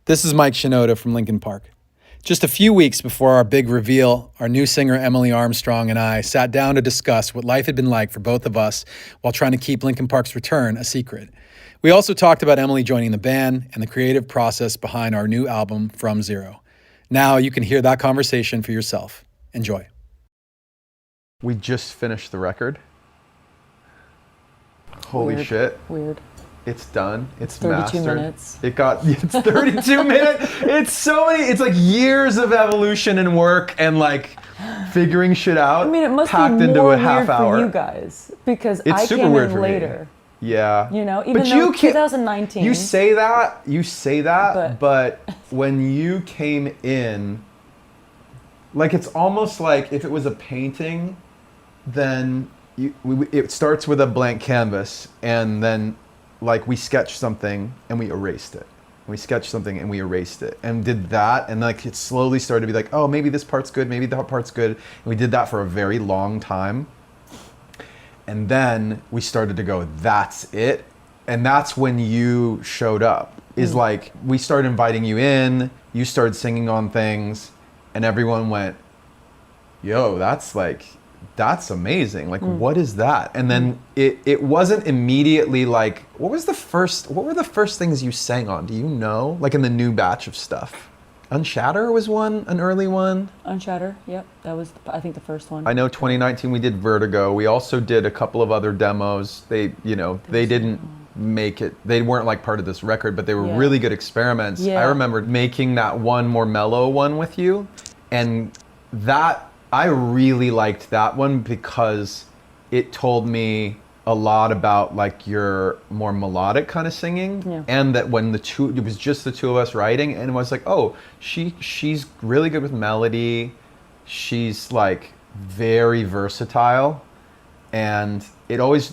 This is Mike Shinoda from Linkin Park. Just a few weeks before our big reveal, our new singer Emily Armstrong and I sat down to discuss what life had been like for both of us while trying to keep Linkin Park's return a secret. We also talked about Emily joining the band and the creative process behind our new album, From Zero. Now you can hear that conversation for yourself. Enjoy. We just finished the record. Holy shit. Weird. It's done. It's 32 mastered. minutes. It's 32 minutes. It's so many. It's like years of evolution and work and like figuring shit out. I mean, it must packed be into more a half weird hour. for you guys because It's I super came weird in for me. later. Yeah. You know, even But though you can't- 2019. You say that, but when you came in, like it's almost like if it was a painting, then it starts with a blank canvas and then like we sketched something and we erased it. We sketched something and we erased it and did that, and like it slowly started to be like, oh, maybe this part's good, maybe that part's good. And we did that for a very long time. And then we started to go, that's it. And that's when you showed up. Is like we started inviting you in, you started singing on things, and everyone went, yo, that's amazing. Like, what is that? And then it wasn't immediately like, what were the first things you sang on? Do you know? Like in the new batch of stuff. Unshatter was an early one. Unshatter, yep. That was, I think, the first one. I know 2019 we did Vertigo. We also did a couple of other demos. They didn't make it. They weren't like part of this record, but they were really good experiments. Yeah. I remember making that one more mellow one with you, and that I really liked that one because it told me a lot about like your more melodic kind of singing, and that when it was just the two of us writing, and it was like, oh, she's really good with melody, she's like very versatile, and that always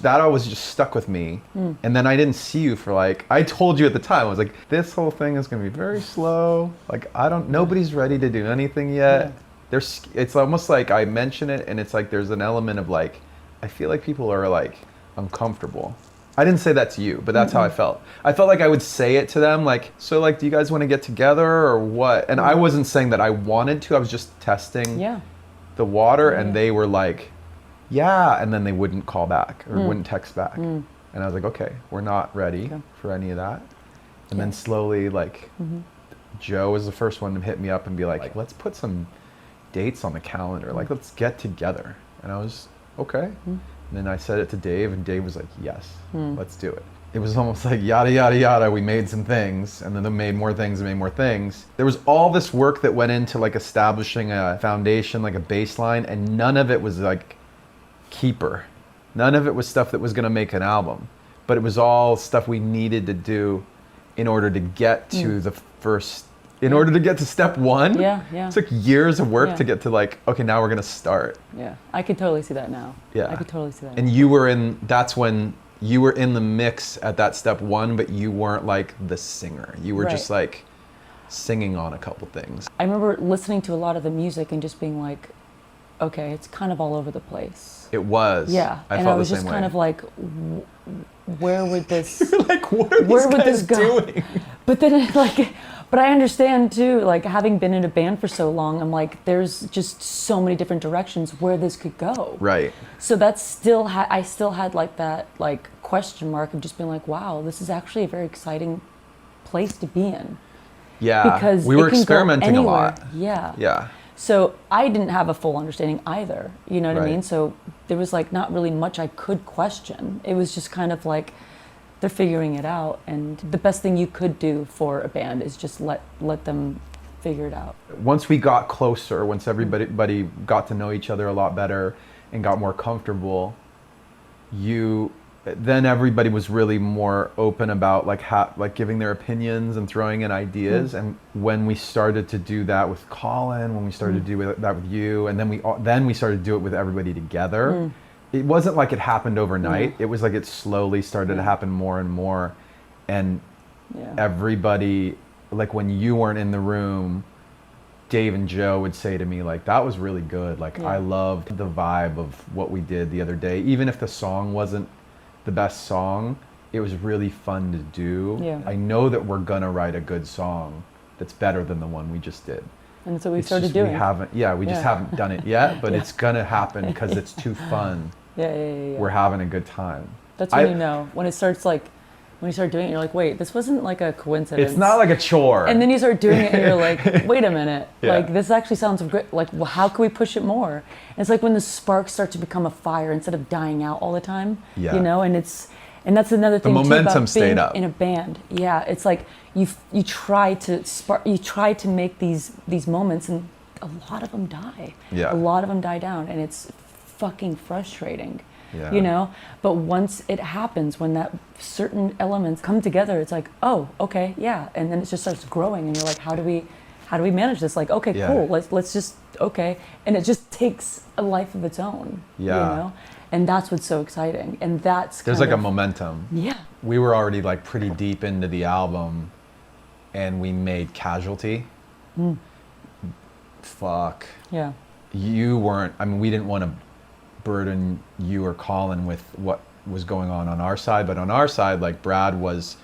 just stuck with me. And then I didn't see you for like, I told you at the time, I was like, this whole thing is gonna be very slow, like nobody's ready to do anything yet. It's almost like I mention it and it's like there's an element of like, I feel like people are like uncomfortable. I didn't say that to you, but that's how I felt. I felt like I would say it to them like, so like, do you guys want to get together or what? And I wasn't saying that I wanted to, I was just testing the water, and they were like, yeah, and then they wouldn't call back or wouldn't text back. And I was like, okay, we're not ready for any of that. And then slowly like, Joe was the first one to hit me up and be like, let's put some dates on the calendar, like let's get together. And I was okay. And then I said it to Dave, and Dave was like, yes, let's do it. It was almost like yada yada yada, we made some things, and then they made more things and made more things. There was all this work that went into like establishing a foundation, like a baseline, and none of it was like keeper. None of it was stuff that was going to make an album, but it was all stuff we needed to do in order to get to the first. In order to get to step one, it took years of work to get to like, okay, now we're gonna start. Yeah, I could totally see that now. Yeah, I could totally see that. And that's when you were in the mix at that step one, but you weren't like the singer. You were just like singing on a couple things. I remember listening to a lot of the music and just being like, okay, it's kind of all over the place. It was. Yeah, I and felt I was the just same kind way. of like, where would this? You're like, what are these guys doing? But then like. But I understand too, like having been in a band for so long, I'm like, there's just so many different directions where this could go. Right. So that's still, I still had like that like question mark of just being like, wow, this is actually a very exciting place to be in. Yeah. Because we were it can experimenting go a anywhere. lot. Yeah. Yeah. So I didn't have a full understanding either. You know what I mean? So there was like not really much I could question. It was just kind of like, they're figuring it out, and the best thing you could do for a band is just let them figure it out. Once we got closer, once everybody got to know each other a lot better and got more comfortable, then everybody was really more open about like giving their opinions and throwing in ideas. And when we started to do that with Colin, when we started to do that with you, and then we started to do it with everybody together. It wasn't like it happened overnight. It was like it slowly started to happen more and more. And everybody, like when you weren't in the room, Dave and Joe would say to me like, that was really good. Like I loved the vibe of what we did the other day. Even if the song wasn't the best song, it was really fun to do. I know that we're gonna write a good song that's better than the one we just did. And so we It's started just, doing. We haven't, we just haven't done it yet, but it's gonna happen because it's too fun. Yeah. We're having a good time. That's when you know, when it starts like, when you start doing it, you're like, wait, this wasn't like a coincidence. It's not like a chore. And then you start doing it and you're like, wait a minute, Yeah. like this actually sounds great. Like, well, how can we push it more? And it's like when the sparks start to become a fire instead of dying out all the time, Yeah. you know, and that's another thing too momentum about stayed being up. in a band. Yeah, it's like you try to make these moments, and a lot of them die. Yeah. A lot of them die down, and it's fucking frustrating. Yeah. You know, but once it happens, when that certain elements come together, it's like, oh, okay, yeah, and then it just starts growing, and you're like, how do we manage this? Like, okay, cool, let's just, okay, and it just takes a life of its own. Yeah. You know, and that's what's so exciting, and that's There's kind like of, a momentum. Yeah. We were already like pretty deep into the album, and we made Casualty. Fuck. Yeah. You weren't. I mean, we didn't want to burden you or Colin with what was going on our side, but on our side, like Brad was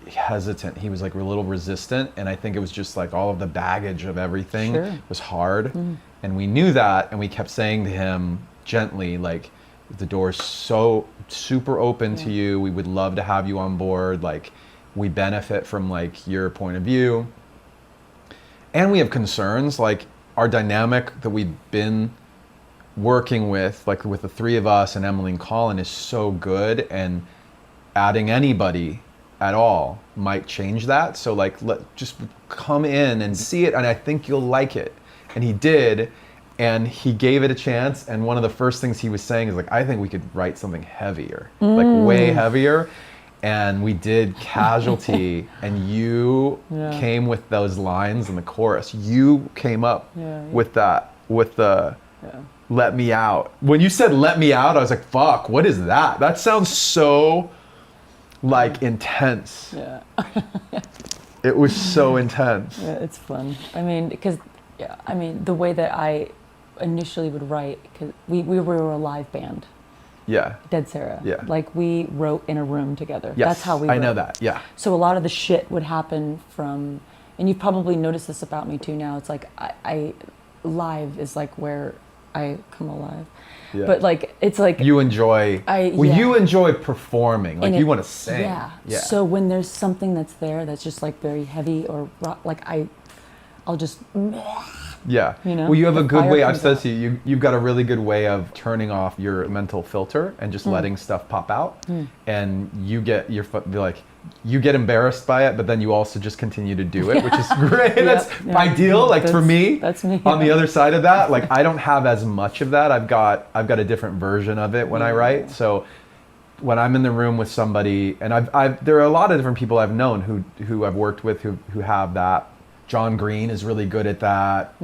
hesitant. He was like a little resistant, and I think it was just like all of the baggage of everything was hard, and we knew that, and we kept saying to him gently, like, the door's so super open to you. We would love to have you on board. Like, we benefit from like your point of view, and we have concerns. Like, our dynamic that we've been working with, like with the three of us and Emily and Colin, is so good, and adding anybody at all might change that. So like, just come in and see it, and I think you'll like it. And he did, and he gave it a chance, and one of the first things he was saying is like, I think we could write something heavier, like way heavier. And we did Casualty, and you came with those lines in the chorus. You came up with that, with the let me out. When you said let me out, I was like, fuck, what is that? That sounds so like intense. Yeah. It was so intense. Yeah, it's fun. I mean, because, the way that I initially would write, because we were a live band. Yeah. Dead Sarah. Yeah. Like, we wrote in a room together. Yes, That's how we wrote. I know that, yeah. So a lot of the shit would happen from, and you've probably noticed this about me too now, it's like, I live is like where I come alive. Yeah. But like, it's like, You enjoy, you enjoy performing, like you want to sing. Yeah. So when there's something that's there that's just like very heavy or like I'll just, Yeah. You know, well, you have the a good fire way. I've comes said out. to you, you've got a really good way of turning off your mental filter and just letting stuff pop out. And you get you get embarrassed by it, but then you also just continue to do it, which is great. That's ideal. Like for me, that's me. On the other side of that, like I don't have as much of that. I've got a different version of it when I write. So when I'm in the room with somebody, and there are a lot of different people I've known who I've worked with who have that. John Green is really good at that.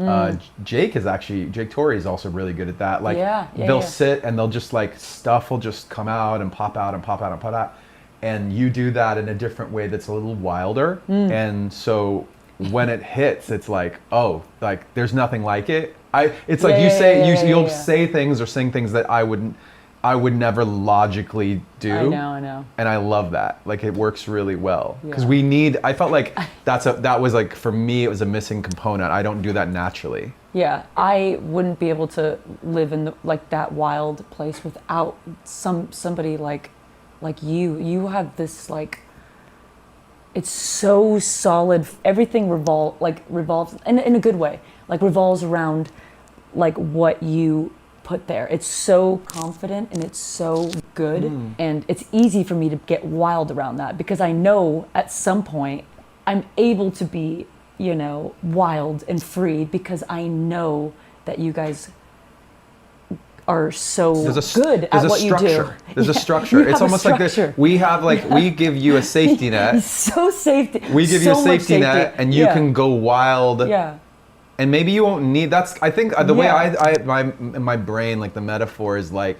Jake Torrey is also really good at that. Like they'll sit and they'll just like stuff will just come out and pop out and pop out and pop out. And you do that in a different way that's a little wilder. And so when it hits, it's like, oh, like there's nothing like it. It's like you'll say things or sing things that I would never logically do. I know. And I love that. Like it works really well. Because I felt like that was like, for me, it was a missing component. I don't do that naturally. Yeah, I wouldn't be able to live in that wild place without somebody like you. You have this like, it's so solid. Everything revolves in a good way. Like revolves around like what you put there. It's so confident and it's so good, and it's easy for me to get wild around that because I know at some point I'm able to be, wild and free because I know that you guys are so good at what you do. There's a structure. It's almost like this. We give you a safety net. So safety. We give you a safety net, and you can go wild. Yeah. And maybe you won't need. I think the way in my brain, like the metaphor is like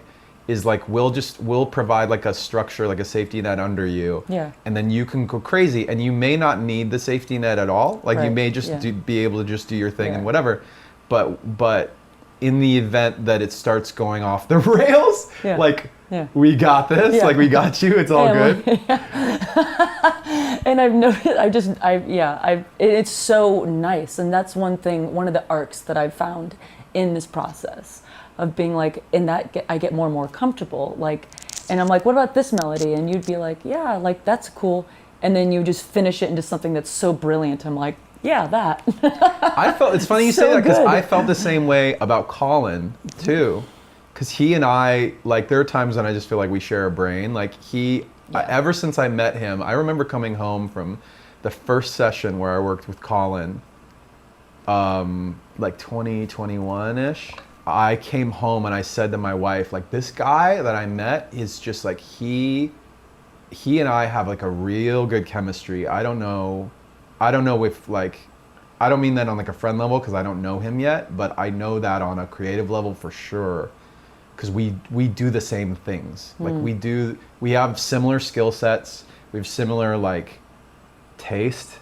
we'll provide like a structure, like a safety net under you. Yeah. And then you can go crazy, and you may not need the safety net at all. Like you may just be able to just do your thing and whatever. But in the event that it starts going off the rails, we got this. Yeah. Like we got you. It's all good. And I've noticed, it's so nice. And that's one of the arcs that I've found in this process of being like, I get more and more comfortable. Like, and I'm like, what about this melody? And you'd be like, yeah, like that's cool. And then you just finish it into something that's so brilliant. I'm like, yeah, that. It's funny you say So that because good. I felt the same way about Colin too. Because he and I, like, there are times when I just feel like we share a brain. Like ever since I met him, I remember coming home from the first session where I worked with Colin, like 2021-ish. I came home and I said to my wife, like, this guy that I met is just like, he and I have like a real good chemistry. I don't know if like, I don't mean that on like a friend level because I don't know him yet, but I know that on a creative level for sure. Because we do the same things. Like we have similar skill sets. We have similar like taste.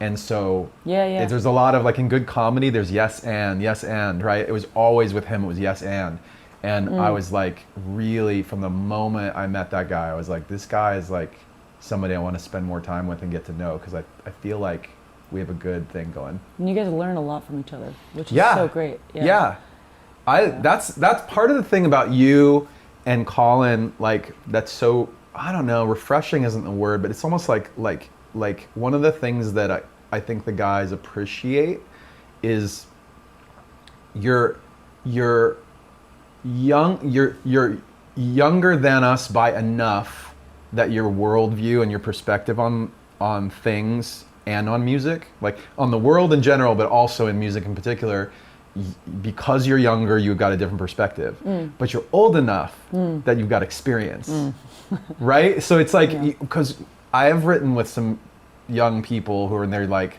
And so there's a lot of like in good comedy, there's yes and, right? It was always with him, it was yes and. And I was like really, from the moment I met that guy, I was like, this guy is like somebody I want to spend more time with and get to know because I feel like we have a good thing going. And you guys learn a lot from each other, which is so great. Yeah. That's part of the thing about you and Colin, like that's so, I don't know, refreshing isn't the word, but it's almost like one of the things that I think the guys appreciate is you're younger than us by enough that your worldview and your perspective on things and on music, like on the world in general, but also in music in particular, because you're younger, you've got a different perspective, but you're old enough that you've got experience, right? So it's like, because I have written with some young people who are in their like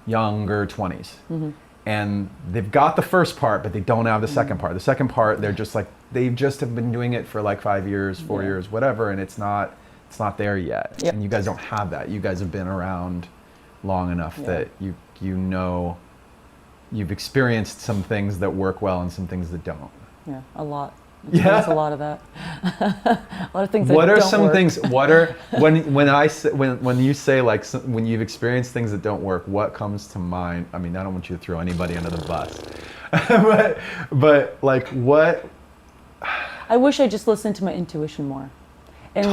younger 20s, and they've got the first part, but they don't have the second part. The second part, they're just like, they just have been doing it for like 5 years, 4 years, whatever, and it's not there yet. And you guys don't have that. You guys have been around long enough that you know. You've experienced some things that work well and some things that don't. Yeah, a lot. There's a lot of that. A lot of things that don't work. What are some things? What are when you say like when you've experienced things that don't work? What comes to mind? I mean, I don't want you to throw anybody under the bus, but like what? I wish I just listened to my intuition more, and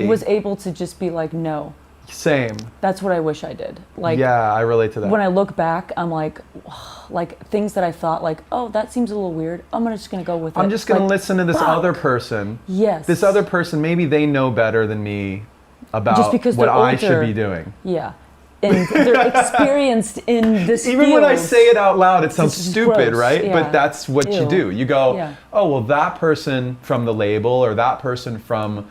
was able to just be like, no. Same. That's what I wish I did. Like, yeah, I relate to that. When I look back, I'm like things that I thought like, oh, that seems a little weird. I'm just gonna go with it. I'm just gonna listen to this other person. Yes. This other person, maybe they know better than me about just because what older, I should be doing. Yeah. And they're experienced in this Even field. when I say it out loud, it sounds stupid, gross. right? Yeah. But that's what you do. You go, oh, well, that person from the label or that person from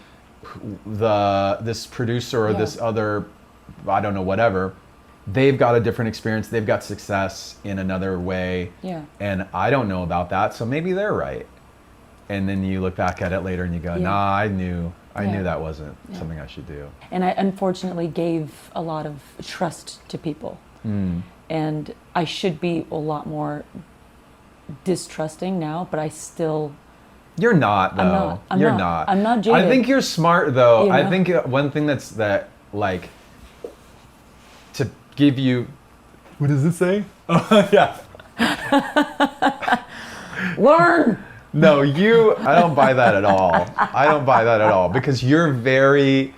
this producer or this other, I don't know, whatever, they've got a different experience. They've got success in another way. Yeah. And I don't know about that, so maybe they're right. And then you look back at it later and you go, nah, I knew that wasn't something I should do. And I unfortunately gave a lot of trust to people. And I should be a lot more distrusting now, but I still... You're not, though. You're not. I'm not jaded. I think you're smart, though. You know? I think one thing like, to give you... What does it say? Oh, yeah. Learn! No, I don't buy that at all. I don't buy that at all because you're very...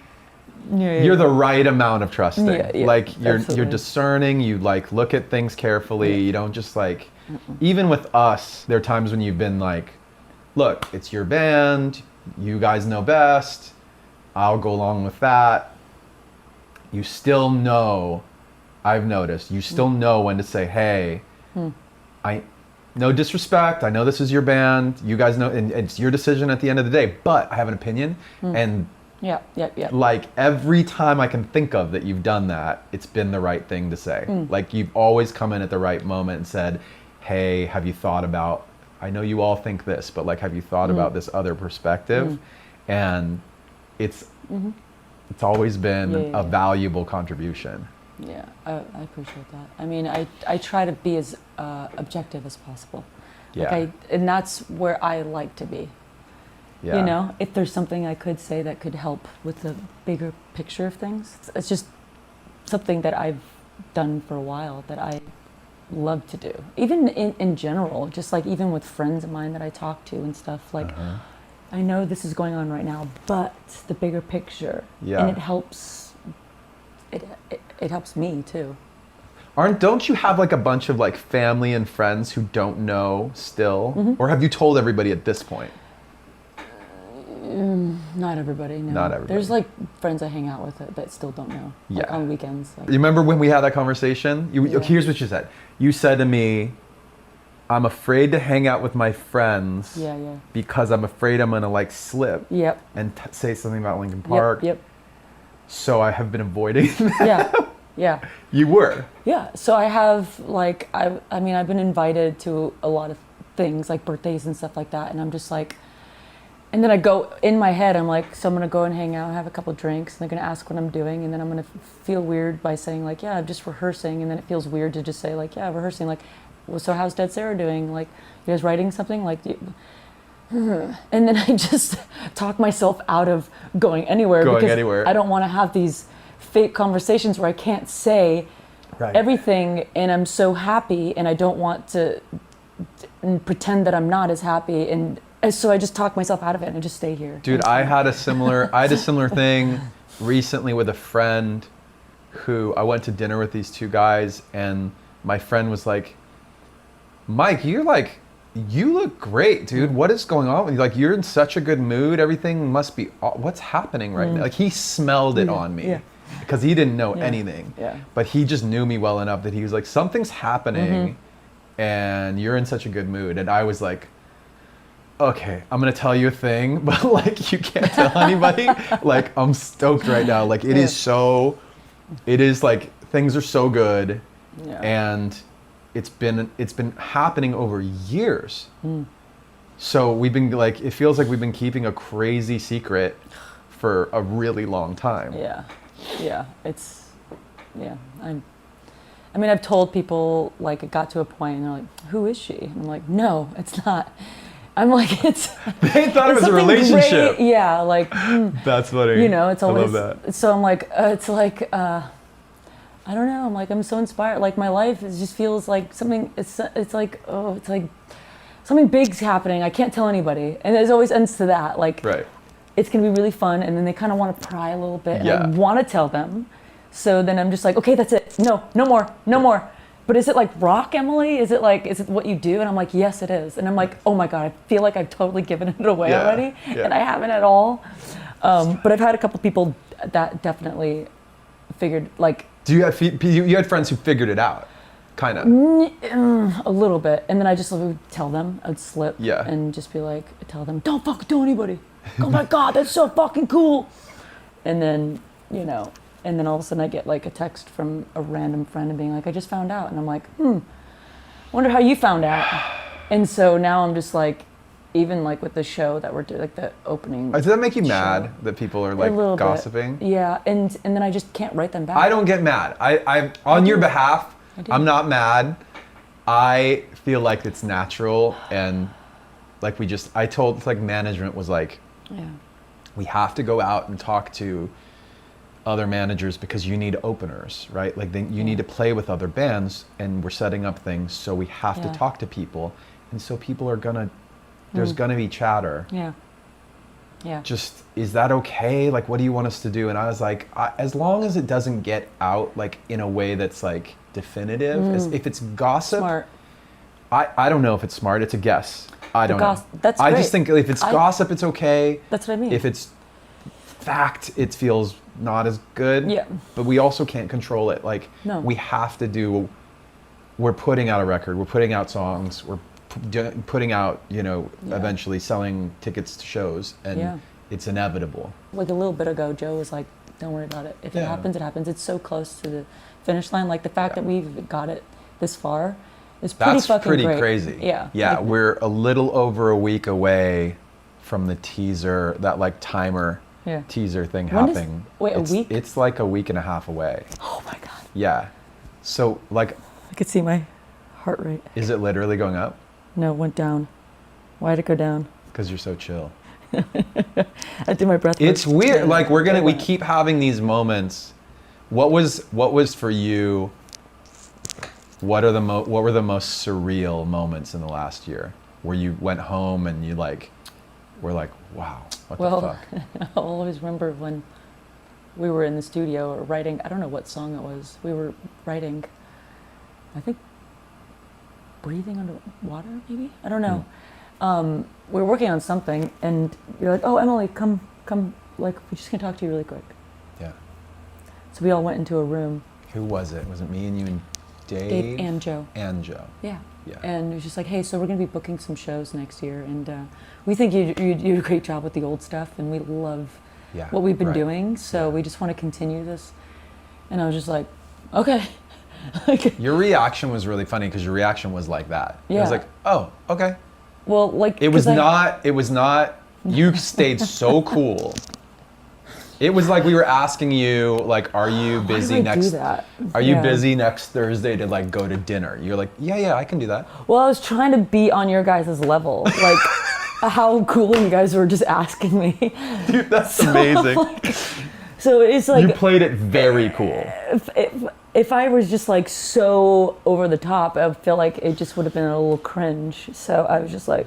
You're the right amount of trusting. Like you're discerning, you like look at things carefully. You don't just like even with us, there are times when you've been like, look, it's your band, you guys know best. I'll go along with that. You still know, I've noticed, you still know when to say, hey, no disrespect, I know this is your band, you guys know, and it's your decision at the end of the day, but I have an opinion and like every time I can think of that you've done that, it's been the right thing to say. Like you've always come in at the right moment and said, hey, have you thought about, I know you all think this, but like, have you thought about this other perspective? And it's always been a valuable contribution. Yeah, I appreciate that. I mean, I try to be as objective as possible. Yeah. And that's where I like to be. Yeah. You know, if there's something I could say that could help with the bigger picture of things. It's just something that I've done for a while that I love to do. Even in general, just like even with friends of mine that I talk to and stuff, like I know this is going on right now, but the bigger picture. Yeah. And it helps it helps me too. Don't you have like a bunch of like family and friends who don't know still? Mm-hmm. Or have you told everybody at this point? Not everybody, no. Not everybody. There's like friends I hang out with that still don't know. Like Yeah. on weekends. Like, You remember when we had that conversation? Yeah. Here's what you said. You said to me, I'm afraid to hang out with my friends yeah, yeah. because I'm afraid I'm gonna like slip Yep. and say something about Lincoln Park. Yep. So I have been avoiding that. Yeah. Yeah. You were. Yeah. So I have like I mean I've been invited to a lot of things like birthdays and stuff like that, and I'm just like, and then I go in my head, I'm like, so I'm gonna go and hang out, have a couple drinks, and they're gonna ask what I'm doing, and then I'm gonna feel weird by saying like, yeah, I'm just rehearsing, and then it feels weird to just say like, yeah, rehearsing, like, well, so how's Dead Sarah doing? Like, you guys writing something? Like, and then I just talk myself out of going anywhere because I don't want to have these fake conversations where I can't say everything, and I'm so happy, and I don't want to pretend that I'm not as happy, and so I just talk myself out of it and I just stay here. Dude, I had a similar thing recently with a friend who I went to dinner with these two guys, and my friend was like, Mike, you look great, dude. What is going on with you? Like, you're in such a good mood. Everything must be, what's happening right now? Like, he smelled it on me because he didn't know anything. Yeah. But he just knew me well enough that he was like, something's happening and you're in such a good mood. And I was like, okay, I'm gonna tell you a thing, but like, you can't tell anybody. Like, I'm stoked right now. Like, it is like, things are so good. Yeah. And it's been happening over years. So we've been like, it feels like we've been keeping a crazy secret for a really long time. Yeah, I mean, I've told people, like, it got to a point and they're like, who is she? And I'm like, no, it's not. I'm like, it's. They thought it was a relationship. Great. Yeah, like. That's funny. You know, it's always. I love that. So I'm like, it's like, I don't know. I'm like, I'm so inspired. Like, my life just feels like something. It's like, oh, it's like something big's happening. I can't tell anybody, and it always ends to that. Like, it's gonna be really fun, and then they kind of want to pry a little bit, and I want to tell them. So then I'm just like, okay, that's it. No more. But is it like rock, Emily? Is it what you do? And I'm like, yes, it is. And I'm like, oh my God, I feel like I've totally given it away already. And I haven't at all. But I've had a couple people that definitely figured, like. Do you had friends who figured it out? Kind of. A little bit. And then I just would tell them, I'd slip and just be like, tell them, don't fucking tell anybody. Oh my God, that's so fucking cool. And then, you know. And then all of a sudden I get like a text from a random friend and being like, I just found out. And I'm like, wonder how you found out. And so now I'm just like, even like with the show that we're doing, like the opening. Does that make you mad that people are like gossiping? Bit. Yeah, and then I just can't write them back. I don't get mad. I on your behalf, I'm not mad. I feel like it's natural, and like I told like management was like, we have to go out and talk to other managers because you need openers, right? Like you need to play with other bands, and we're setting up things, so we have to talk to people, and so people are there's gonna be chatter. Just, is that okay? Like, what do you want us to do? And I was like, as long as it doesn't get out like in a way that's like definitive. If it's gossip, smart. I don't know if it's smart. It's a guess. I don't know. That's I great. just think if it's gossip, it's okay. That's what I mean. If it's fact, it feels not as good. Yeah. But we also can't control it. Like, we have to do. We're putting out a record. We're putting out songs. We're putting out, eventually selling tickets to shows, and it's inevitable. Like a little bit ago, Joe was like, don't worry about it. If it happens, it happens. It's so close to the finish line. Like, the fact that we've got it this far is pretty fucking great. That's pretty crazy. Yeah. Yeah, like, we're a little over a week away from the teaser, that like timer teaser thing happening. Wait, a week? It's like a week and a half away. Oh my God. Yeah. So like, I could see my heart rate. Is it literally going up? No, it went down. Why'd it go down? Because you're so chill. I do my breath work. It's weird. Like we keep having these moments. What was for you? What were the most surreal moments in the last year where you went home and you were like, wow, what the fuck? I'll always remember when we were in the studio or writing. I don't know what song it was. We were writing, I think, Breathing Underwater, maybe? I don't know. We were working on something, and you're like, oh, Emily, come, like, we just can talk to you really quick. Yeah. So we all went into a room. Who was it? Was it me and you and Dave? Dave and Joe. And Joe. Yeah. Yeah. And it was just like, hey, so we're going to be booking some shows next year, and we think you did a great job with the old stuff, and we love what we've been doing, so we just want to continue this. And I was just like, okay. Your reaction was really funny because your reaction was like that. Yeah. It was like, oh, okay. Well, like it was not. You stayed so cool. It was like we were asking you, like, are you busy busy next Thursday to like go to dinner? You're like, yeah, I can do that. Well, I was trying to be on your guys' level, like how cool you guys were just asking me. Dude, that's amazing. So it's like you played it very cool. If I was just like so over the top, I feel like it just would have been a little cringe. So I was just like,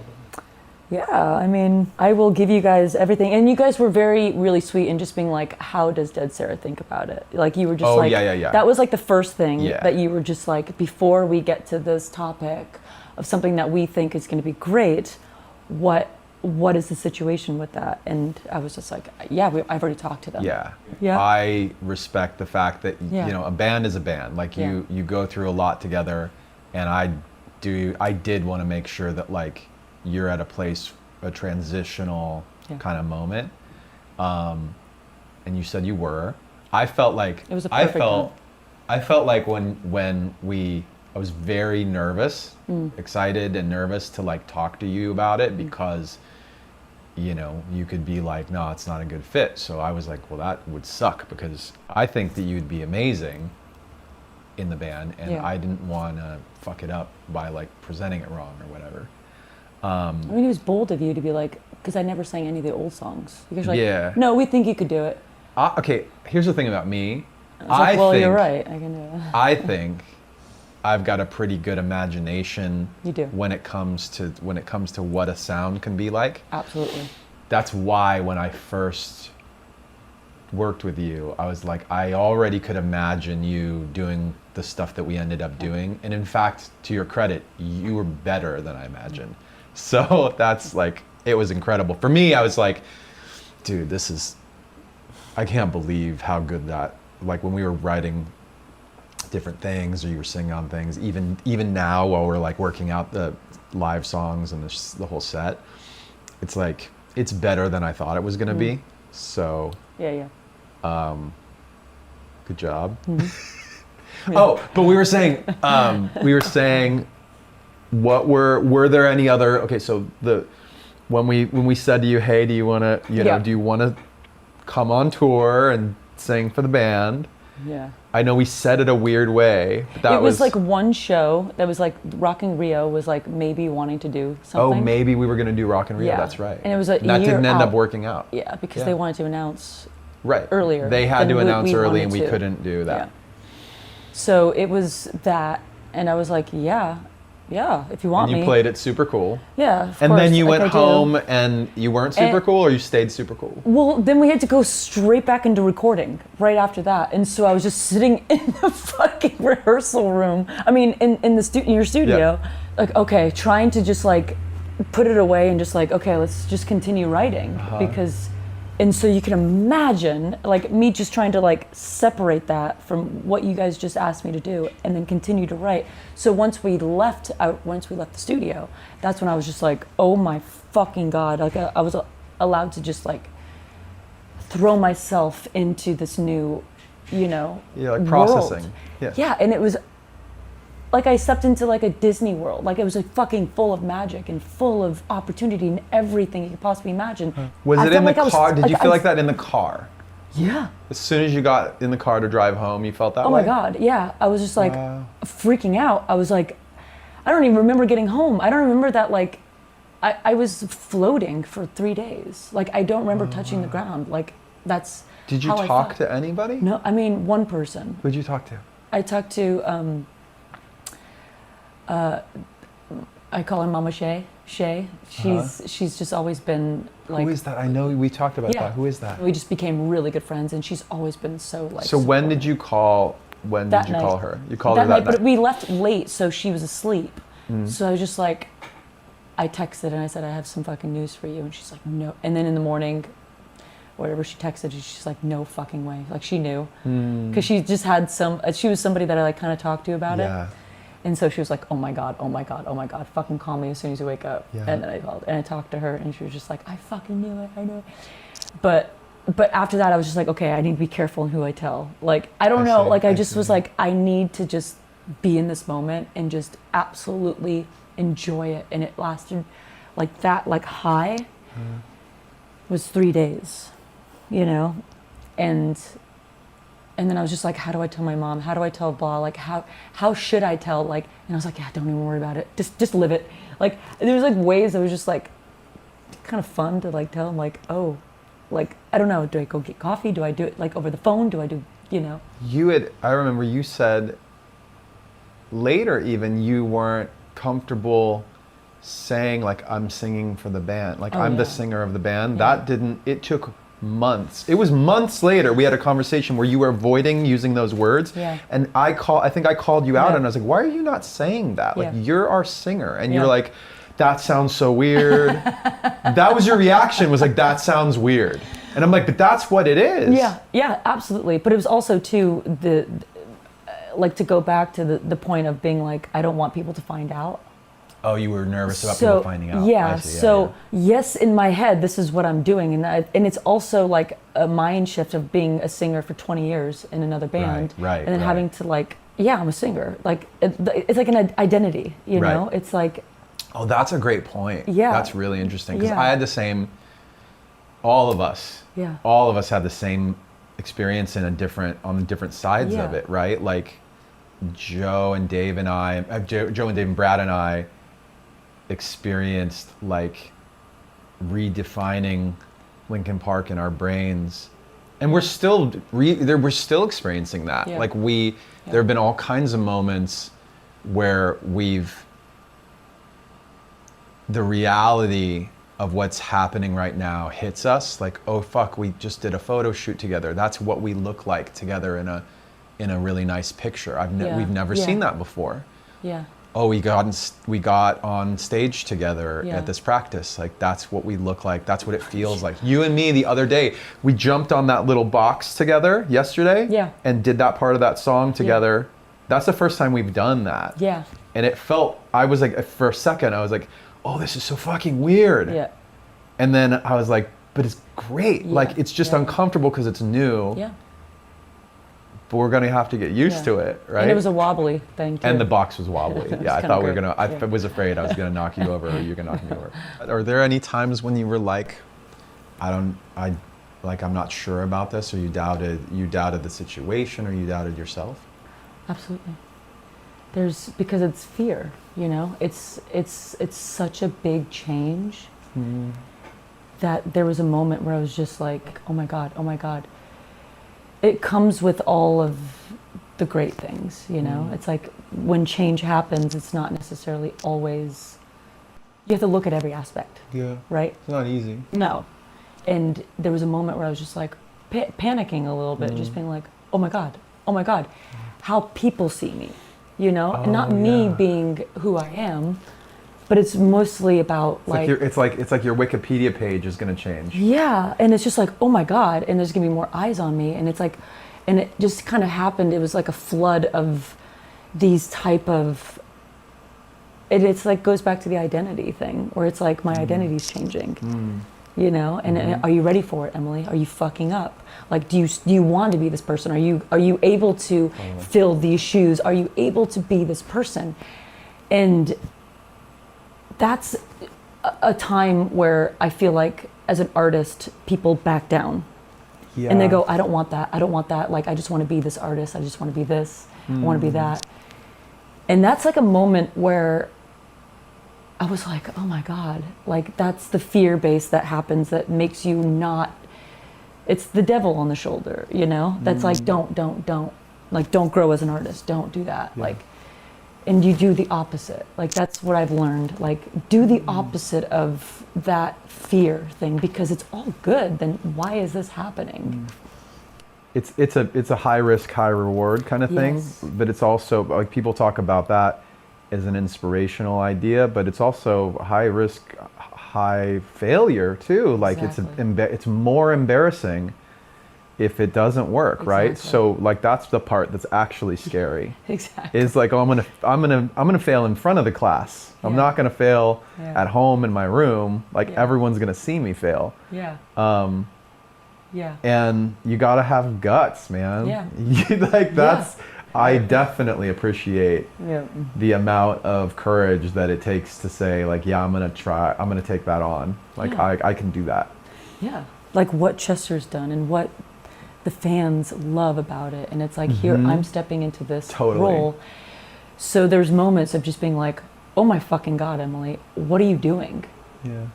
yeah, I mean, I will give you guys everything. And you guys were really sweet in just being like, how does Dead Sarah think about it? Like you were just yeah. That was like the first thing that you were just like, before we get to this topic of something that we think is going to be great, what is the situation with that? And I was just like, I've already talked to them. Yeah. Yeah. I respect the fact that a band is a band. Like you go through a lot together, and I did want to make sure that like you're at a transitional kind of moment. And you said you were. I felt like it was a perfect time. I felt like when I was very nervous, excited and nervous to like talk to you about it because you could be like, no, it's not a good fit. So I was like, well, that would suck because I think that you'd be amazing in the band, and I didn't want to fuck it up by like presenting it wrong or whatever. I mean, it was bold of you to be like, because I never sang any of the old songs. You guys were like, no, we think you could do it. Okay, here's the thing about me. I think, you're right. I can do it. I think I've got a pretty good imagination. You do. When it comes to what a sound can be like. Absolutely. That's why when I first worked with you, I was like, I already could imagine you doing the stuff that we ended up doing. And in fact, to your credit, you were better than I imagined. So that's like, it was incredible. For me, I was like, dude, I can't believe how good that, like when we were writing different things or you were singing on things, even now while we're like working out the live songs and the whole set, it's like, it's better than I thought it was going to be. So yeah. Good job. Oh, but we were saying what were there any other, okay, so when we said to you, hey, do you want to do you want to come on tour and sing for the band? Yeah. I know we said it a weird way, but it was like one show that was like Rockin' Rio was like maybe wanting to do something. Oh, maybe we were going to do Rockin' Rio. That's right. And it was that didn't end up working out. Yeah, because they wanted to announce right earlier. They had to announce early, and we couldn't do that. Yeah. So it was that, and I was like, yeah, if you want me. And you played it super cool. Yeah, of and course, then you like went home and you weren't super cool, or you stayed super cool? Well, then we had to go straight back into recording right after that. And so I was just sitting in the fucking rehearsal room. I mean, in your studio, like, okay, trying to just like put it away and just like, okay, let's just continue writing because. And so you can imagine, like, me just trying to, like, separate that from what you guys just asked me to do and then continue to write. So once we left the studio, that's when I was just like, oh my fucking God. Like, I was allowed to just, like, throw myself into this new, Yeah, like processing. World. Yeah. Yeah, and it was like I stepped into like a Disney world. Like it was like fucking full of magic and full of opportunity and everything you could possibly imagine. Was it in the car? Did you feel like that in the car? Yeah. As soon as you got in the car to drive home, you felt that way? Oh my God, yeah. I was just like freaking out. I was like, I don't even remember getting home. I don't remember that like I was floating for 3 days. Like, I don't remember touching the ground. Like, that's Did you how I talk felt. to anybody? No, I mean, one person. Who'd you talk to? I talked to, I call her Mama Shay. She's just always been like. Who is that? I know we talked about that. Who is that? We just became really good friends, and she's always been so like. So when did you call? When did you call her? You called her that night. But we left late, so she was asleep. So I was just like, I texted and I said, I have some fucking news for you, and she's like, no. And then in the morning, whatever she texted, she's like, no fucking way. Like, she knew, because she just had she was somebody that I like kind of talked to about it. And so she was like, oh my God, fucking call me as soon as you wake up. And then I called and I talked to her, and she was just like, I fucking knew it, I know. But after that, I was just like, okay, I need to be careful in who I tell. Like, I don't know, like I just was like, I need to just be in this moment and just absolutely enjoy it. And it lasted like that, like high was 3 days, you know? And then I was just like, how do I tell my mom? How do I tell blah? Like, how should I tell? Like, and I was like, yeah, don't even worry about it. Just live it. Like, there was like ways that was just like kind of fun to like tell them, like, oh, like, I don't know, do I go get coffee? Do I do it like over the phone? Do I do, you know? I remember you said later even you weren't comfortable saying like, I'm singing for the band. Like, I'm the singer of the band. It took months. It was months later we had a conversation where you were avoiding using those words. And I think I called you out and I was like, why are you not saying that? Like, you're our singer. And you're like, that sounds so weird. That was your reaction, was like, that sounds weird. And I'm like, but that's what it is. Yeah, absolutely. But it was also too like, to go back to the point of being like, I don't want people to find out. Oh, you were nervous about people finding out. Yeah. Yes, in my head, this is what I'm doing, and it's also like a mind shift of being a singer for 20 years in another band, and then having to like, I'm a singer. Like, it's like an identity, you know? It's like. Oh, that's a great point. Yeah. That's really interesting, because I had the same. All of us had the same experience on the different sides of it, right? Like, Joe and Dave and Brad and I experienced like redefining Linkin Park in our brains, and we're still experiencing that. Like, there have been all kinds of moments where the reality of what's happening right now hits us, like, oh fuck, we just did a photo shoot together. That's what we look like together in a really nice picture. We've never seen that before. Oh, we got on stage together at this practice. Like, that's what we look like. That's what it feels like. You and me the other day, we jumped on that little box together yesterday and did that part of that song together. That's the first time we've done that. And it felt, I was like, for a second, I was like, oh, this is so fucking weird. And then I was like, but it's great. Like, it's just uncomfortable because it's new. But we're gonna have to get used to it, right? And it was a wobbly thing too. And the box was wobbly. I thought we were gonna. I was afraid I was gonna knock you over, or you were gonna knock me over. Are there any times when you were like, I'm not sure about this, or you doubted the situation, or you doubted yourself? Absolutely. Because it's fear, you know. It's such a big change that there was a moment where I was just like, oh my God. It comes with all of the great things, you know? It's like, when change happens, it's not necessarily always, you have to look at every aspect. Right? It's not easy. No. And there was a moment where I was just like panicking a little bit, just being like, oh my God, how people see me, you know? And not me being who I am, but it's mostly about it's like your Wikipedia page is going to change. Yeah, and it's just like, oh my God, and there's going to be more eyes on me, and it's like, and it just kind of happened. It was like a flood of these type of. It's like, goes back to the identity thing, where it's like, my identity's changing, you know. And are you ready for it, Emily? Are you fucking up? Like, do you want to be this person? Are you able to fill these shoes? Are you able to be this person? And that's a time where I feel like, as an artist, people back down. And they go, I don't want that. Like, I just want to be this artist. I just want to be this. I want to be that. And that's like a moment where I was like, oh my God, like that's the fear base that happens that makes you not, it's the devil on the shoulder, you know? That's like, don't, like don't grow as an artist, don't do that. Yeah. Like, and you do the opposite. Like that's what I've learned. Like do the opposite of that fear thing because it's all good. Then why is this happening? It's a high risk, high reward kind of thing, Yes. but it's also like people talk about that as an inspirational idea, but it's also high risk, high failure too. Like Exactly. it's more embarrassing if it doesn't work, right? Exactly. So like that's the part that's actually scary. Exactly. Is like, oh, I'm gonna fail in front of the class. I'm Yeah. not gonna fail Yeah. at home in my room. Like Yeah. everyone's gonna see me fail. Yeah. Yeah. And you gotta have guts, man. Yeah. Like that's, I definitely appreciate Yeah. the amount of courage that it takes to say like, yeah, I'm gonna take that on. Like Yeah. I can do that. Yeah. Like what Chester's done and what the fans love about it. And it's like, here, I'm stepping into this Totally. role. So there's moments of just being like, oh my fucking God, Emily, what are you doing? Yeah.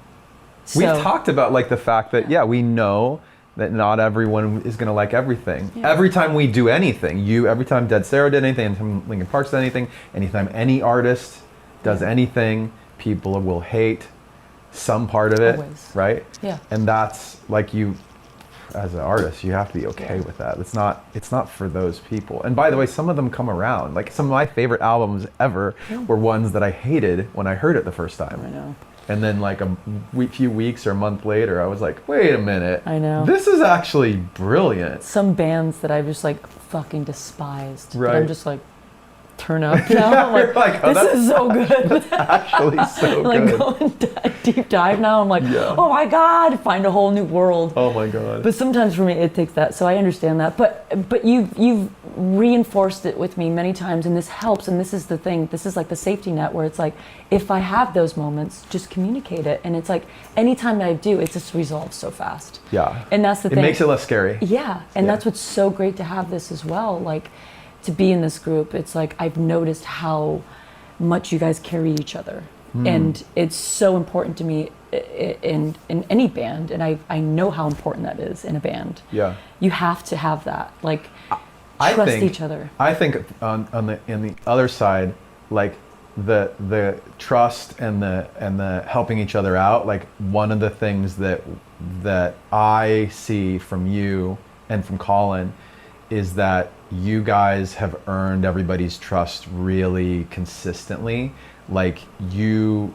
So, We've talked about like the fact that, yeah, we know that not everyone is gonna like everything. Yeah. Every time we do anything, every time Dead Sarah did anything, anytime Linkin Park did anything, anytime any artist does anything, people will hate some part of it, Always. right? Yeah. And that's like you, as an artist, you have to be okay with that. It's not for those people. And by the way, some of them come around. Like some of my favorite albums ever were ones that I hated when I heard it the first time. I know. And then like few weeks or a month later, I was like, wait a minute. I know. This is actually brilliant. Some bands that I've just like fucking despised. Right. But I'm just like, turn up now. I'm You're like, oh, this is so good. Actually so Like good. going deep dive now. I'm like, Yeah. oh my God, find a whole new world. Oh my God. But sometimes for me it takes that, so I understand that. But you've reinforced it with me many times, and this helps. And this is the thing. This is like the safety net where it's like, if I have those moments, just communicate it. And it's like anytime that I do, it just resolves so fast. Yeah. And that's the thing. It makes it less scary. Yeah, and Yeah. that's what's so great to have this as well. Like to be in this group, it's like I've noticed how much you guys carry each other, and it's so important to me in any band, and I know how important that is in a band. Yeah. You have to have that, like I trust think- each other. I think on the other side, like the trust and the helping each other out, like one of the things that I see from you and from Colin is that you guys have earned everybody's trust really consistently. Like you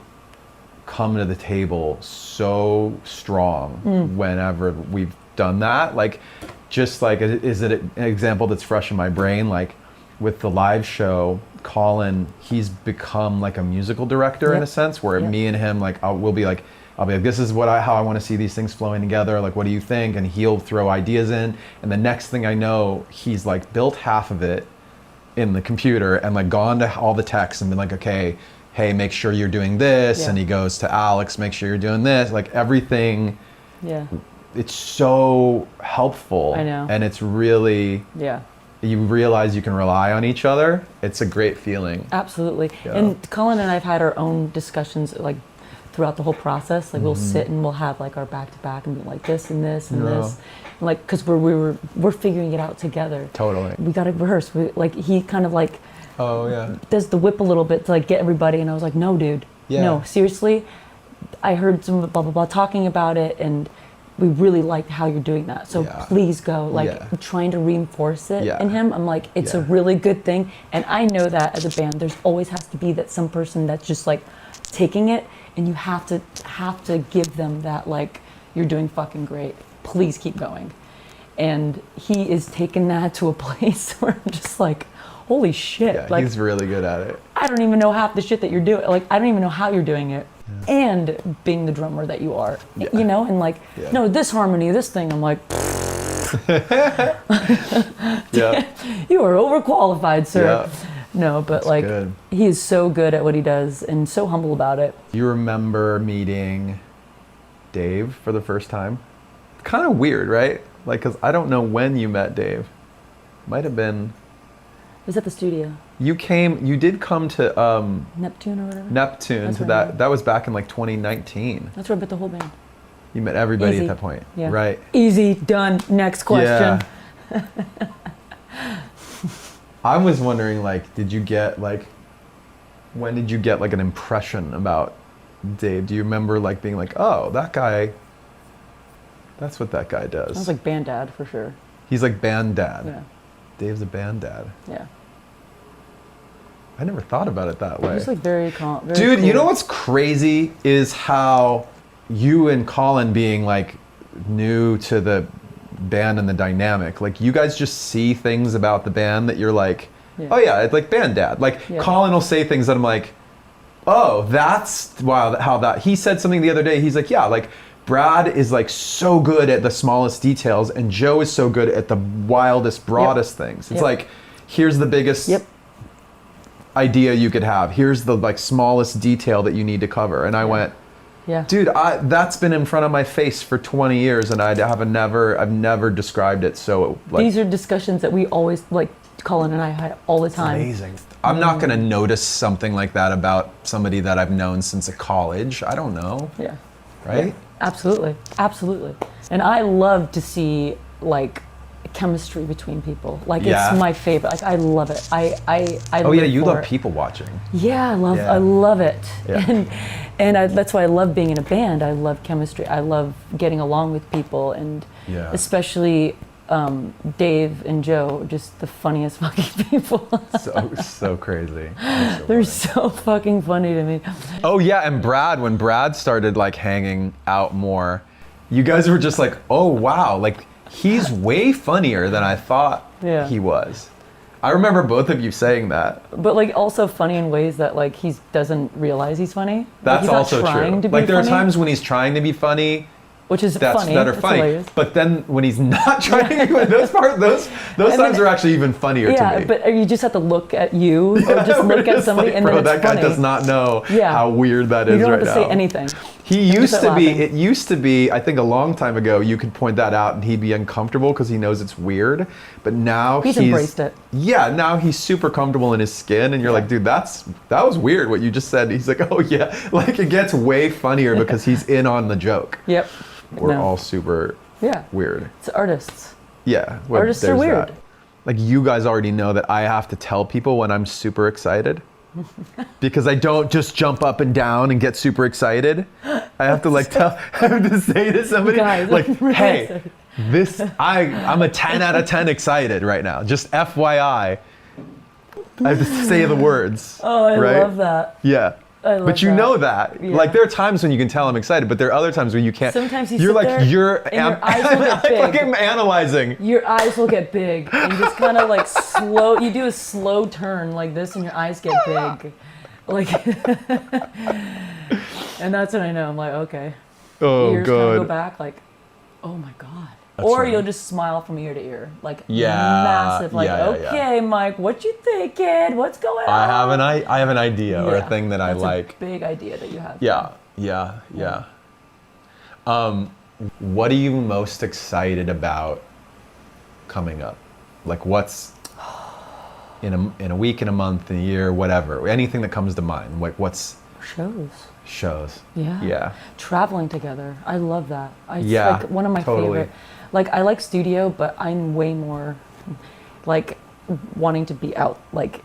come to the table so strong whenever we've done that. Like just like, is it an example that's fresh in my brain? Like with the live show, Colin, he's become like a musical director in a sense, where me and him, like I'll be like, this is how I want to see these things flowing together. Like, what do you think? And he'll throw ideas in. And the next thing I know, he's like built half of it in the computer and like gone to all the texts and been like, okay, hey, make sure you're doing this. Yeah. And he goes to Alex, make sure you're doing this. Like everything, Yeah, it's so helpful. I know. And it's really, yeah. you realize you can rely on each other. It's a great feeling. Absolutely. Yeah. And Colin and I've had our own discussions like throughout the whole process. Like we'll sit and we'll have like our back to back and be like this and this and Yeah. this. And, like because we're figuring it out together. Totally. We got to rehearse. Like he kind of like Oh yeah. does the whip a little bit to like get everybody, and I was like, no, dude, Yeah. no, seriously. I heard some blah blah blah talking about it, and we really like how you're doing that. So Yeah. please go. Like Yeah. trying to reinforce it Yeah. in him. I'm like, it's a Yeah. really good thing, and I know that as a band, there's always has to be that some person that's just like taking it, and you have to give them that like, you're doing fucking great. Please keep going. And he is taking that to a place where I'm just like, holy shit. Yeah, like he's really good at it. I don't even know half the shit that you're doing. Like, I don't even know how you're doing it. And being the drummer that you are, Yeah. you know, and like, Yeah. no, this harmony, this thing, I'm like, Yeah. you are overqualified, sir. Yeah. No, but like, good. he is so good at what he does and so humble about it. Do you remember meeting Dave for the first time? Kind of weird, right? Like, because I don't know when you met Dave. Might have been, It was at the studio. You did come to Neptune or whatever. Neptune That's to right. that was back in like 2019. That's where I met the whole band. You met everybody Easy. at that point. Yeah. Right. Easy, done. Next question. Yeah. I was wondering, like, when did you get like an impression about Dave? Do you remember like being like, oh, that guy, that's what that guy does? I was like band dad for sure. He's like band dad. Yeah. Dave's a band dad. Yeah. I never thought about it that way. Just like very calm. Very Dude, cool. you know what's crazy is how you and Colin being like new to the band and the dynamic, like you guys just see things about the band that you're like, oh yeah, it's like band dad. Like Colin will say things that I'm like, oh, that's wow, how that, he said something the other day, he's like, yeah, like Brad is like so good at the smallest details and Joe is so good at the wildest, broadest things. It's like, here's the biggest idea you could have. Here's the like smallest detail that you need to cover. And I went, dude, that's been in front of my face for 20 years and I've never described it so like. These are discussions that we always, like Colin and I had all the time. Amazing. I'm not gonna notice something like that about somebody that I've known since college. I don't know. Yeah. Right? Yeah. Absolutely. Absolutely. And I love to see like chemistry between people. Like it's my favorite. Like I love it. I oh yeah, live you for love it. people watching. Yeah, I love it. Yeah. And that's why I love being in a band. I love chemistry. I love getting along with people, and especially Dave and Joe, just the funniest fucking people. so crazy. They're so fucking funny to me. Oh yeah, and Brad, when Brad started like hanging out more, you guys were just like, oh wow, like he's way funnier than I thought he was. I remember both of you saying that. But like also funny in ways that like he doesn't realize he's funny. That's like, he's also not trying true. To be like there funny, are times when he's trying to be funny, which is that funny. are funny. Hilarious. But then when he's not trying to be funny, those times are actually even funnier to me. Yeah, but you just have to look at you or just look at somebody like, and bro, then it's that guy funny. does not know how weird that is You don't right have to now. say anything. It used to be, I think a long time ago, you could point that out and he'd be uncomfortable because he knows it's weird. But now he's embraced it. Yeah, now he's super comfortable in his skin and you're like, dude, that was weird what you just said. He's like, oh yeah. Like it gets way funnier because he's in on the joke. Yep. We're all super weird. It's artists. Yeah. Artists are weird. That. Like you guys already know that I have to tell people when I'm super excited. Because I don't just jump up and down and get super excited. I have to like I have to say to somebody Guys, like, I'm really hey, I'm a 10 out of 10 excited right now. Just FYI. I have to say the words. Oh, I right? love that. Yeah. But you know that. Yeah. Like there are times when you can tell I'm excited, but there are other times when you can't. Sometimes you're like and your eyes will get big. I'm fucking analyzing. Your eyes will get big and you just kind of like slow. You do a slow turn like this, and your eyes get big, like. And that's when I know I'm like, okay. Oh ears god. kind of go back, like, oh my god. That's or right. you'll just smile from ear to ear, like massive. like, okay, Mike, what you think, kid? What's going on? I have an idea or a thing that I like. A big idea that you have. Yeah. What are you most excited about coming up? Like what's in a week, in a month, in a year, whatever. Anything that comes to mind. Like what's shows. Yeah. Traveling together. I love that. It's like one of my favorite. Like I like studio, but I'm way more like wanting to be out, like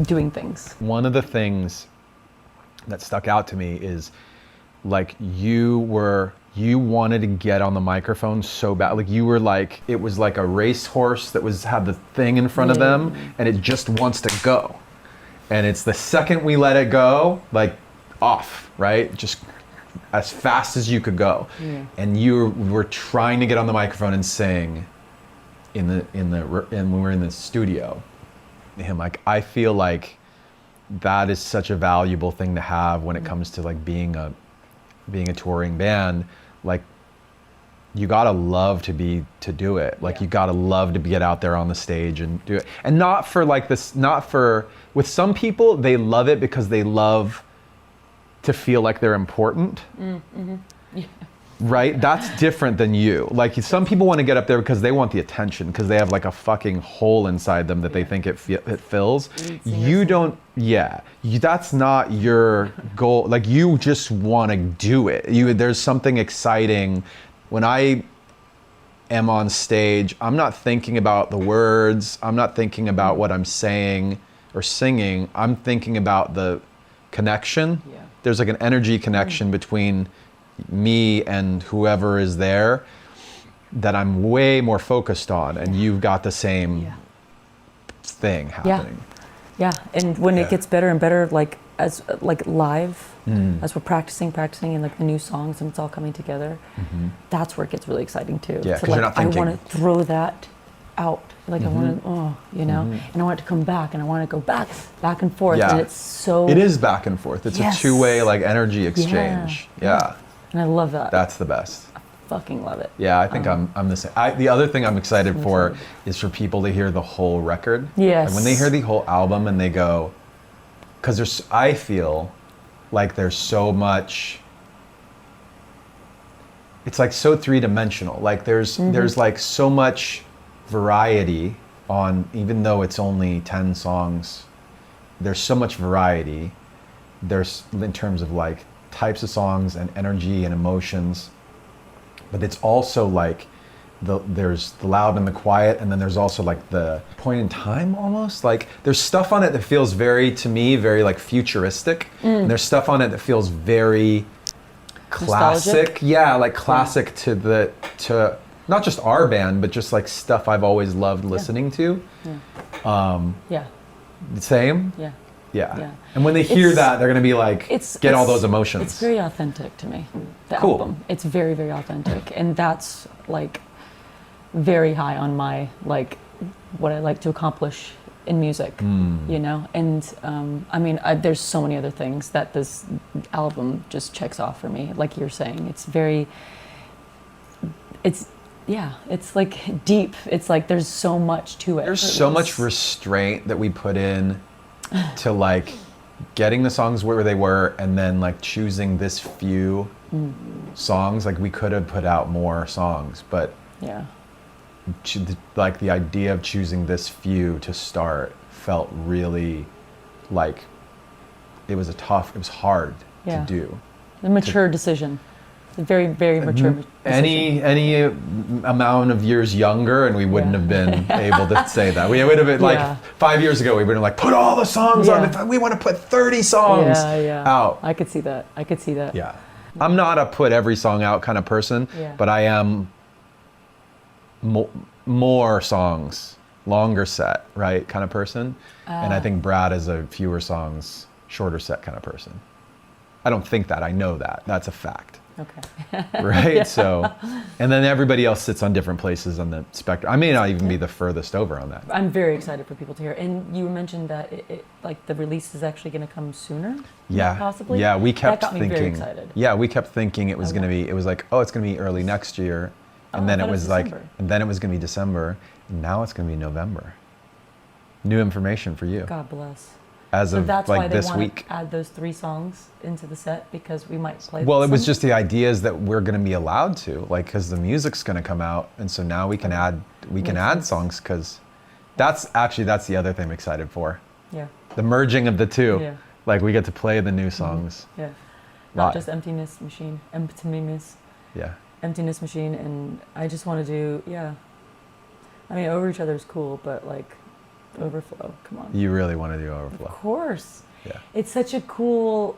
doing things. One of the things that stuck out to me is like you wanted to get on the microphone so bad. Like you were like, it was like a racehorse that had the thing in front of them and it just wants to go. And it's the second we let it go, like off, right? Just as fast as you could go. And you were trying to get on the microphone and sing when we were in the studio. And like, I feel like that is such a valuable thing to have when it comes to like being a touring band. Like you gotta love to do it. Like you gotta love to get out there on the stage and do it. And not for like this, with some people, they love it because they love to feel like they're important. right? That's different than you. Like some people want to get up there because they want the attention, because they have like a fucking hole inside them that they think it fills. You don't, that's not your goal. Like you just want to do it. There's something exciting. When I am on stage, I'm not thinking about the words. I'm not thinking about what I'm saying or singing. I'm thinking about the connection. Yeah. There's like an energy connection between me and whoever is there that I'm way more focused on, and you've got the same thing happening. Yeah, and when it gets better and better, like as like live, as we're practicing and like the new songs and it's all coming together, that's where it gets really exciting too. Yeah, so because like, you're not thinking. I want to throw that out. Like I want to, and I want it to come back, and I want to go back and forth, and it's so. It is back and forth. It's a two-way like energy exchange. Yeah. And I love that. That's the best. I fucking love it. Yeah, I think I'm the same. The other thing I'm excited for is for people to hear the whole record. Yes. And when they hear the whole album and they go, because I feel like there's so much. It's like so three-dimensional. Like there's like so much variety on, even though it's only 10 songs, there's so much variety. There's in terms of like types of songs and energy and emotions, but it's also like there's the loud and the quiet, and then there's also like the point in time almost. Like there's stuff on it that feels to me very like futuristic, and there's stuff on it that feels very classic. Nostalgic? Yeah, like classic to not just our band, but just like stuff I've always loved listening to. Same? Yeah. And when they hear that, they're going to be like, get all those emotions. It's very authentic to me, the Cool. album. It's very, very authentic. And that's like very high on my, like, what I like to accomplish in music, you know? And I mean, there's so many other things that this album just checks off for me. Like you're saying, it's like deep. It's like there's so much to it. There's so much restraint that we put in to like getting the songs where they were, and then like choosing this few songs. Like we could have put out more songs, but like the idea of choosing this few to start felt really like it was hard to do. A mature decision. A very, very mature decision. Any amount of years younger, and we wouldn't have been able to say that. We would have been like 5 years ago, we would have like put all the songs on. We want to put 30 songs out. I could see that. Yeah. I'm not a put every song out kind of person, but I am more songs, longer set, right, kind of person. And I think Brad is a fewer songs, shorter set kind of person. I don't think that. I know that. That's a fact. Okay. Right? So, and then everybody else sits on different places on the spectrum. I may not even be the furthest over on that. I'm very excited for people to hear. And you mentioned that like the release is actually going to come sooner. Yeah. Possibly. Yeah, we kept that got thinking. Me very excited. Yeah, we kept thinking it was going to be. It was like, oh, it's going to be early next year, and then it was like, and then it was going to be December. And now it's going to be November. New information for you. God bless. As so of that's like why they this want week. To add those 3 songs into the set, because we might play. Well, it was just the ideas that we're going to be allowed to, like, because the music's going to come out, and so now we can add songs, because that's the other thing I'm excited for. Yeah. The merging of the two. Yeah. Like we get to play the new songs. Yeah. Not just Emptiness Machine. Yeah. Emptiness Machine, and I just want to do I mean, Over Each Other is cool, but like. Overflow, come on. You really want to do Overflow. Of course. Yeah. It's such a cool,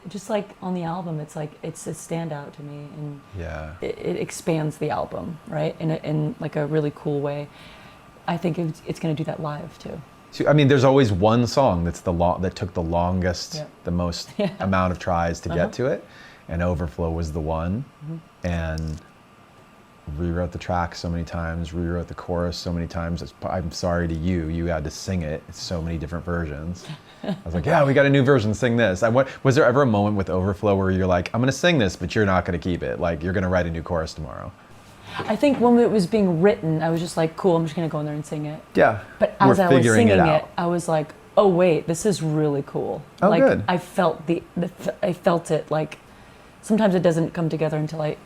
just like on the album, it's like, it's a standout to me, and it expands the album, right? In like a really cool way. I think it's going to do that live too. So, I mean, there's always one song that took the longest, the most amount of tries to get to it, and Overflow was the one, and rewrote the track so many times, rewrote the chorus so many times. I'm sorry to you had to sing it. It's so many different versions. I was like, we got a new version, sing this. Was there ever a moment with Overflow where you're like, I'm going to sing this, but you're not going to keep it? Like, you're going to write a new chorus tomorrow? I think when it was being written, I was just like, cool, I'm just going to go in there and sing it. Yeah. But as I was singing it, I was like, oh, wait, this is really cool. Oh, like, good. I felt I felt it, like, sometimes it doesn't come together until I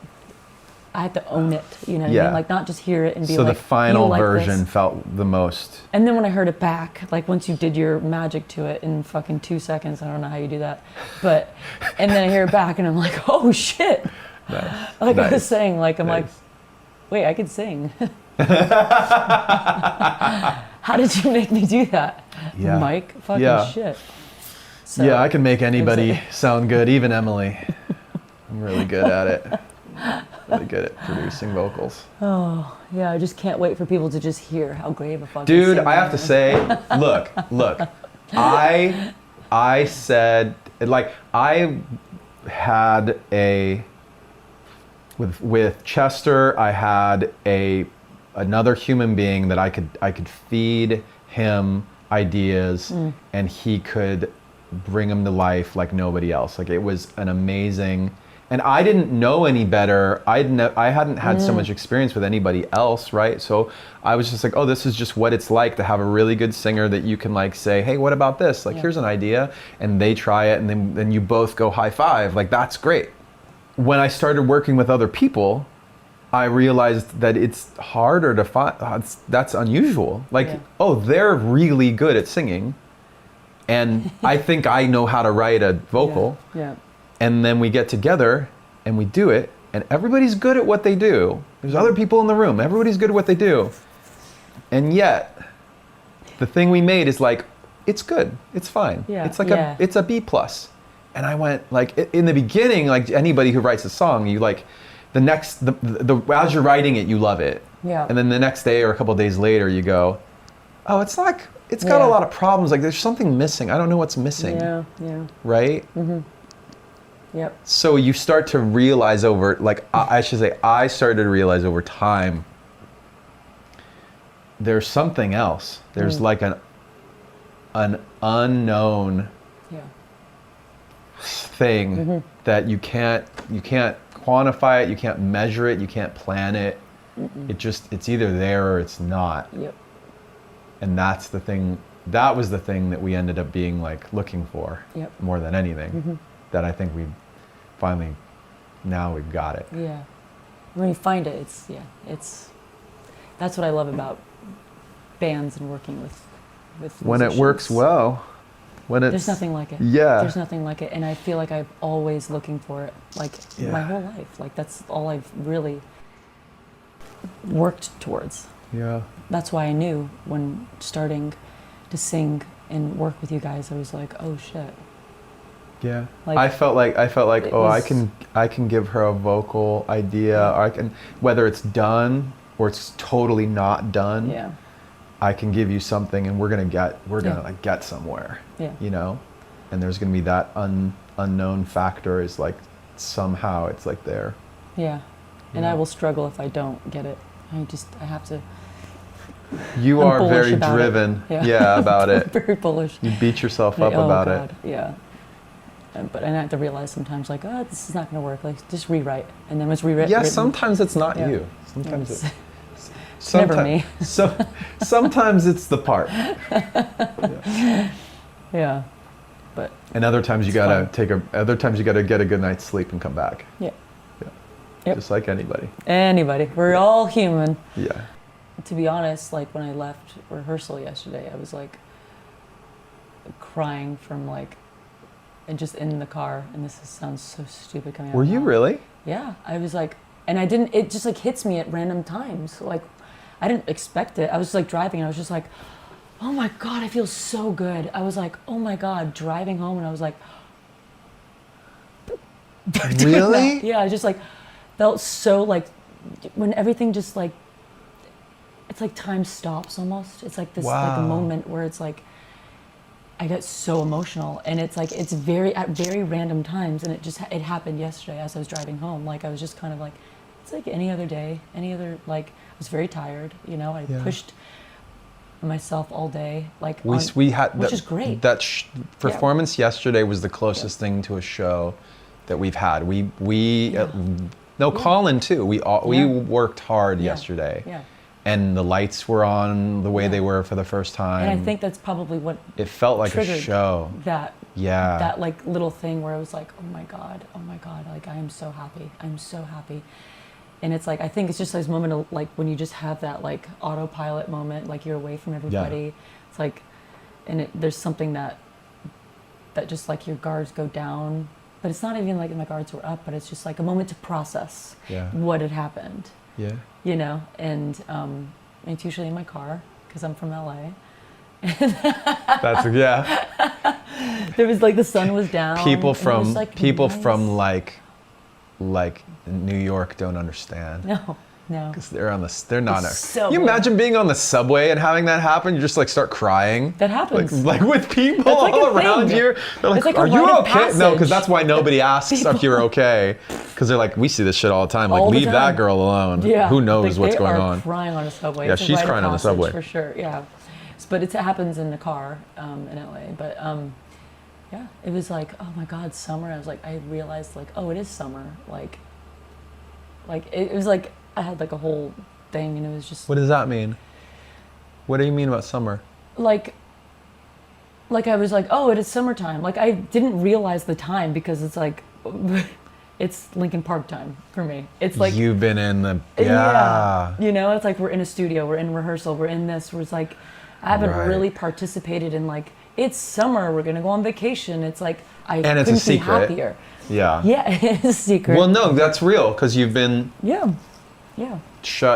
I had to own it, you know what I Yeah. mean? Like not just hear it and be So like, the final "You like version this." felt the most. And then when I heard it back, like once you did your magic to it in fucking 2 seconds, I don't know how you do that, but, and then I hear it back and I'm like, oh shit. Nice. Like I was Nice. saying, like, I'm like, Nice. wait, I could sing. How did you make me do that? Yeah. Mike, fucking Yeah. shit. So, Yeah, I can make anybody like- sound good, even Emily. I'm really good at it. Really good at producing vocals. Oh, yeah, I just can't wait for people to just hear how great of a fucking Dude, singer I have to am. say, look. I said, like, I had with Chester, I had another human being that I could feed him ideas and he could bring them to life like nobody else. Like, it was an amazing, and I didn't know any better. I hadn't had so much experience with anybody else, right? So I was just like, oh, this is just what it's like to have a really good singer that you can like say, hey, what about this? Like, here's an idea, and they try it, and then you both go high five. Like, that's great. When I started working with other people, I realized that it's harder to find. That's unusual. Like, oh, they're really good at singing, and I think I know how to write a vocal. Yeah. And then we get together and we do it, and everybody's good at what they do. There's other people in the room. Everybody's good at what they do. And yet, the thing we made is like, it's good. It's fine. Yeah, It's like yeah. it's a B plus. And I went like, in the beginning, like anybody who writes a song, you like, as you're writing it, you love it. Yeah. And then the next day or a couple days later, you go, oh, it's got Yeah. a lot of problems. Like, there's something missing. I don't know what's missing. Yeah. Right? Yep. So you start to realize I started to realize over time, there's something else. There's like an unknown thing that you can't quantify it, you can't measure it, you can't plan it. It's either there or it's not. Yep. And that's the thing. That was the thing that we ended up being like looking for more than anything. That I think now we've got it. Yeah. When you find it, that's what I love about bands and working with When it works musicians. well. There's nothing like it. Yeah. There's nothing like it. And I feel like I'm always looking for it, like my whole life. Like that's all I've really worked towards. Yeah. That's why I knew when starting to sing and work with you guys, I was like, oh shit. Yeah. Like, I felt like it oh, was- I can give her a vocal idea, or I can, whether it's done or it's totally not done. Yeah. I can give you something, and we're gonna like get somewhere. Yeah. You know, and there's gonna be that unknown factor is like somehow it's like there. Yeah. And Yeah. I will struggle if I don't get it. I have to. You I'm are bullish very about it. driven. Yeah. Yeah, about it. Very bullish. You beat yourself up Oh, about God. it. Yeah. But I have to realize sometimes, like, oh, this is not going to work. Like, just rewrite, and then once rewritten. Yeah, sometimes it's not Yeah. you. Sometimes It's- it's never me. Sometimes it's the part, Yeah. But and other times you It's gotta fun. Other times you gotta get a good night's sleep and come back. yeah, Yeah. Yep. Just like anybody. anybody, we're all human. Yeah. To be honest, like when I left rehearsal yesterday, I was like crying from like, and just in the car. And sounds so stupid coming out. Were of my you mouth. really? Yeah, I was like, and I didn't. It just like hits me at random times. Like, I didn't expect it. I was like driving, and I was just like, oh my God, I feel so good. I was like, oh my God, driving home, and I was like, Really? yeah, I just like felt so like when everything just like, it's like time stops almost. It's like this like a Wow. moment where it's like I get so emotional, and it's like it's at very random times, and it happened yesterday as I was driving home. Like I was just kind of like, it's like any other day, any other, like I was very tired, you know. I Yeah. pushed myself all day, like We had which is great. That performance yesterday was the closest thing to a show that we've had. Colin too. We Yeah. worked hard Yeah. yesterday. Yeah. And the lights were on the way they were for the first time. And I think that's probably what it felt like a triggered show. that Yeah. that like little thing where I was like, oh my god, like I am so happy, I'm so happy. And it's like, I think it's just this moment of like when you just have that like autopilot moment, like you're away from everybody. It's like, and there's something that just like your guards go down, but it's not even like my guards were up, but it's just like a moment to process what had happened. Yeah. You know, and it's usually in my car because I'm from LA. That's There was like the sun was down. People from like, people nice. from like New York don't understand. No. Because they're on the, they're not. So you imagine being on the subway and having that happen? You just like start crying. That happens. Like with people like all a around thing. you. They're like, It's like a are you rite of okay? No, because passage. that's why nobody asks if you're okay. Because they're like, we see this shit all the time. Like, All the leave that time. girl alone. Yeah. Who knows Like, what's they going are on? Crying on a subway. Yeah, It's a she's rite of crying on the passage subway. for sure. Yeah, but it happens in the car in LA. But yeah, it was like, oh my God, summer. I was like, I realized like, oh, it is summer. Like it was like I had like a whole thing, and it was just What does that mean? What do you mean about summer? like I was like, oh, it is summertime. Like I didn't realize the time because it's like it's Linkin Park time for me. It's like You've been in the you know, it's like we're in a studio, we're in rehearsal, we're in this. We're like, I haven't Right. really participated in like it's summer, we're gonna go on vacation. It's like I And it's a couldn't be secret. happier. Yeah. Yeah, it's a secret. Well, no, that's real because you've been yeah.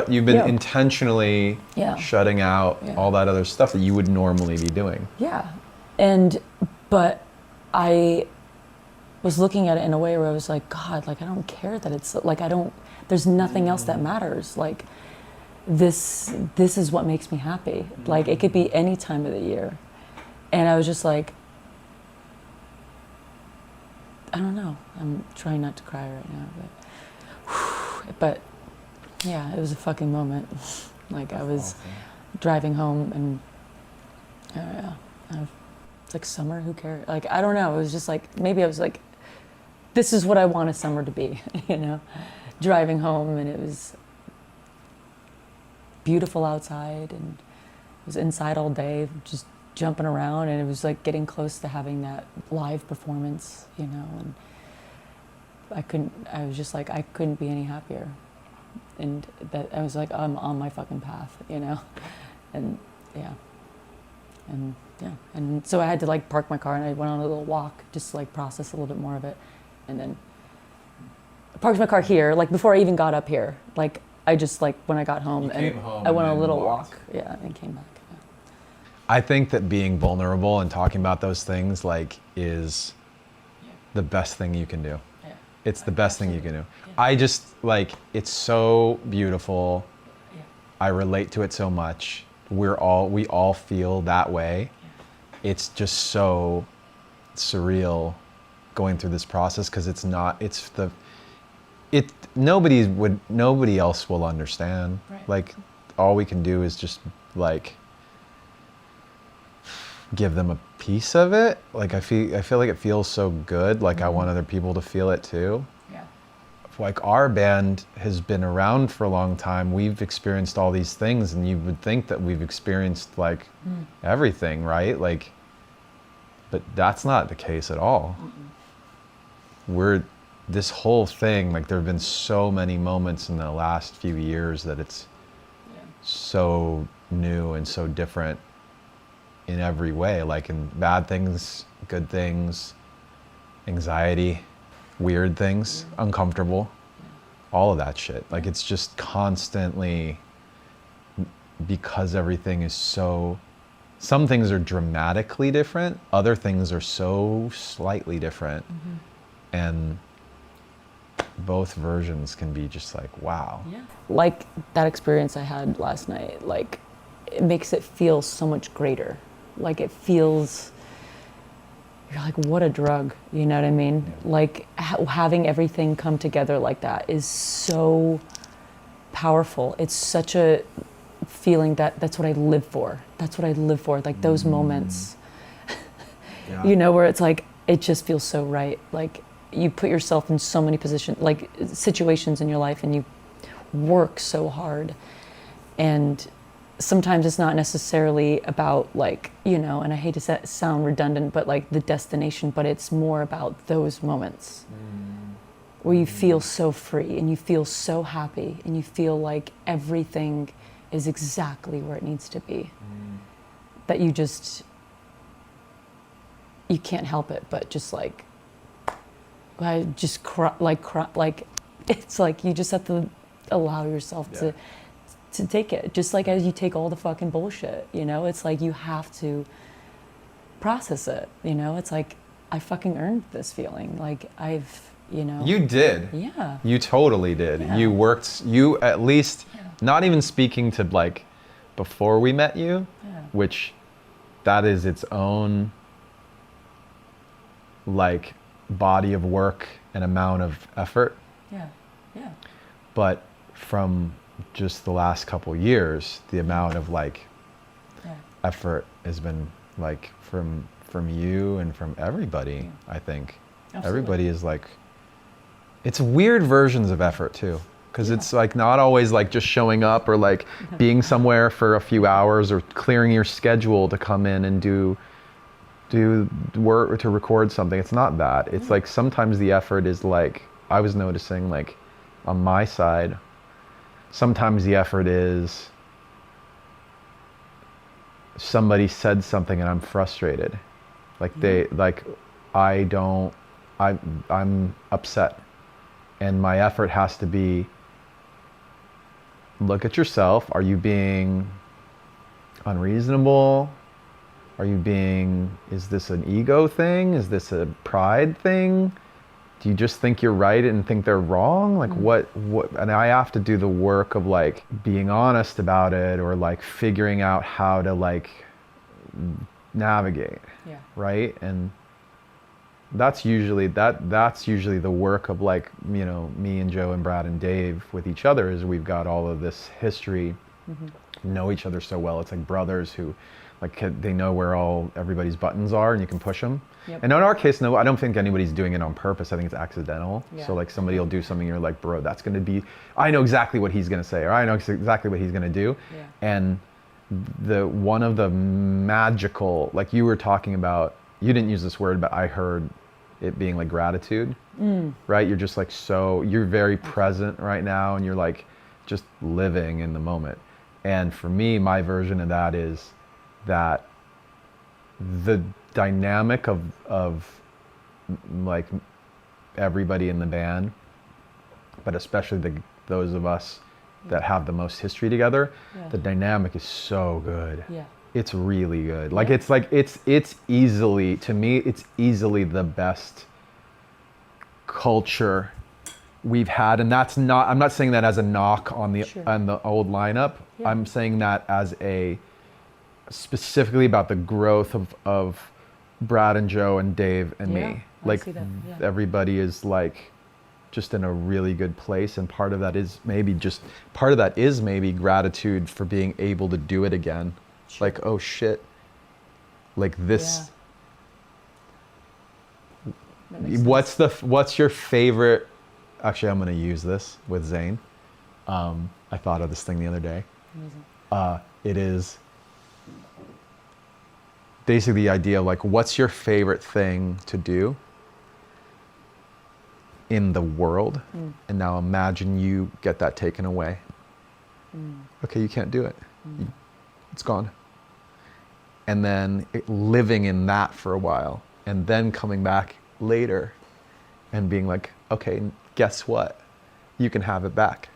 You've been Yeah. intentionally Yeah. shutting out Yeah. all that other stuff that you would normally be doing. Yeah. But I was looking at it in a way where I was like, God, like I don't care that it's like there's nothing else that matters. Like this is what makes me happy. Like it could be any time of the year. And I was just like, I don't know. I'm trying not to cry right now, but yeah, it was a fucking moment. Like I was driving home and it's like summer, who cares? Like I don't know, it was just like maybe I was like, this is what I want a summer to be, you know? Driving home and it was beautiful outside and I was inside all day just jumping around, and it was like getting close to having that live performance, you know, and I was just like, I couldn't be any happier. And that I was like, I'm on my fucking path, you know? And and so I had to like park my car and I went on a little walk just to like process a little bit more of it. And then I parked my car here, like before I even got up here. Like I just like when I got home I went on a little walk. Yeah, and came back. Yeah. I think that being vulnerable and talking about those things like is the best thing you can do. Yeah. It's the best thing you can do. I just like, it's so beautiful. Yeah. I relate to it so much. We all feel that way. It's just so surreal going through this process because nobody else will understand. Right. Like all we can do is just like give them a piece of it. Like I feel like it feels so good. Like I want other people to feel it too. Yeah. Like our band has been around for a long time. We've experienced all these things, and you would think that we've experienced like everything, right? Like, but that's not the case at all. This whole thing, like there have been so many moments in the last few years that it's so new and so different in every way, like in bad things, good things, anxiety, weird things, uncomfortable, all of that shit. Like it's just constantly, because everything is so, some things are dramatically different, other things are so slightly different. And both versions can be just like, wow. Yeah. Like that experience I had last night, like it makes it feel so much greater. Like it feels, you're like, what a drug, you know what I mean? Yeah. Like having everything come together like that is so powerful. It's such a feeling that's what I live for. That's what I live for, like those moments, you know, where it's like, it just feels so right. Like you put yourself in so many positions, like situations in your life, and you work so hard. And sometimes it's not necessarily about like, you know, and I hate to sound redundant, but like the destination, but it's more about those moments. where you feel so free and you feel so happy and you feel like everything is exactly where it needs to be. That you can't help it, but just like, I just cry, like it's like you just have to allow yourself to take it, just like as you take all the fucking bullshit, you know? It's like you have to process it, you know? It's like, I fucking earned this feeling. Like you know. You did. Yeah. You totally did. Yeah. You at least, not even speaking to like before we met you, which that is its own like body of work and amount of effort. Yeah. Yeah. But from just the last couple years, the amount of like effort has been like from you and from everybody. I think everybody is like, it's weird versions of effort too, because it's like not always like just showing up or like being somewhere for a few hours or clearing your schedule to come in and do work to record something. It's not that. It's like sometimes the effort is like, I was noticing like on my side, sometimes the effort is somebody said something and I'm frustrated. Like I'm upset. And my effort has to be, look at yourself. Are you being unreasonable? Is this an ego thing? Is this a pride thing? Do you just think you're right and think they're wrong? Like what, and I have to do the work of like being honest about it or like figuring out how to like navigate. Yeah. Right? And that's usually the work of like, you know, me and Joe and Brad and Dave with each other, is we've got all of this history, know each other so well. It's like brothers who like they know where everybody's buttons are and you can push them. Yep. And in our case, no, I don't think anybody's doing it on purpose. I think it's accidental. Yeah. So like somebody will do something, you're like, bro, that's going to be, I know exactly what he's going to say, or I know exactly what he's going to do. Yeah. And one of the magical, like you were talking about, you didn't use this word, but I heard it being like gratitude, right? You're just like, you're very present right now and you're like just living in the moment. And for me, my version of that is that the dynamic of like everybody in the band, but especially those of us that have the most history together, the dynamic is so good. Yeah. It's really good. Like it's easily, to me, it's easily the best culture we've had, and I'm not saying that as a knock on the old lineup. Yeah. I'm saying that as specifically about the growth of Brad and Joe and Dave and me. Like everybody is like just in a really good place, and part of that is maybe gratitude for being able to do it again. Sure. Like, oh shit, like this. What's your favorite? Actually, I'm going to use this with Zane. I thought of this thing the other day. Amazing. It is basically the idea of like, what's your favorite thing to do in the world? And now imagine you get that taken away. Okay, you can't do it. It's gone. And then living in that for a while, and then coming back later and being like, okay, guess what? You can have it back.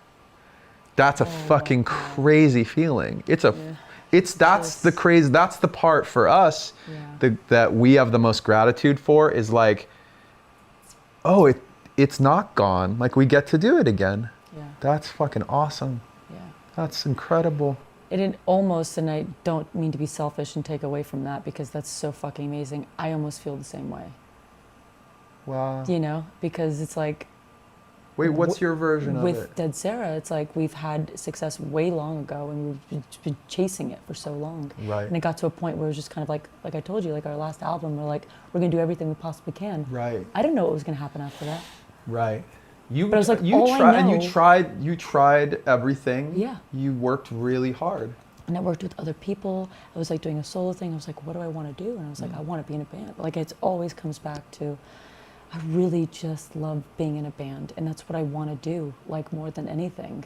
That's a fucking crazy feeling. That's the part for us that we have the most gratitude for, is like, oh, it's not gone. Like, we get to do it again. Yeah. That's fucking awesome. Yeah. That's incredible. It almost, and I don't mean to be selfish and take away from that, because that's so fucking amazing. I almost feel the same way. Wow. You know, because it's like, wait, what's your version of it? With Dead Sarah, it's like we've had success way long ago, and we've been chasing it for so long. Right. And it got to a point where it was just kind of like I told you, like our last album, we're gonna do everything we possibly can. Right. I didn't know what was gonna happen after that. Right. But I was like, you tried everything. Yeah. You worked really hard. And I worked with other people. I was like doing a solo thing. I was like, what do I want to do? And I was like, I want to be in a band. Like, it always comes back to, I really just love being in a band, and that's what I want to do, like, more than anything.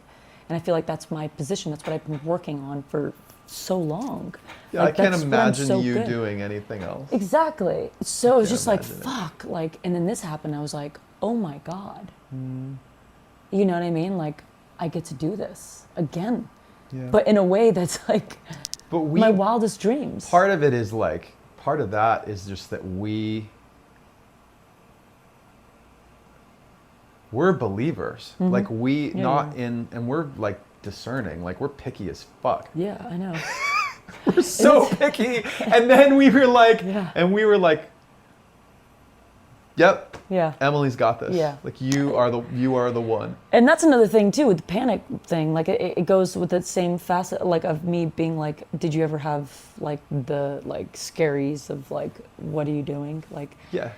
And I feel like that's my position. That's what I've been working on for so long. Yeah, like, I can't that's what I'm imagine so you good. doing anything else. Exactly. So it was just like, imagine it. fuck, like, and then this happened. I was like, oh my God. You know what I mean? Like, I get to do this again. Yeah. But in a way that's like But my wildest dreams. part of it is like, part of that is just that we're believers. Like Yeah. and we're like discerning, like we're picky as fuck. Yeah, I know. We're so picky. And then we were like, yep, Yeah. Emily's got this. Yeah. Like you are the one. And that's another thing too with the panic thing. Like it goes with that same facet, like of me being like, did you ever have like the like scaries of like, what are you doing? Like, Yeah.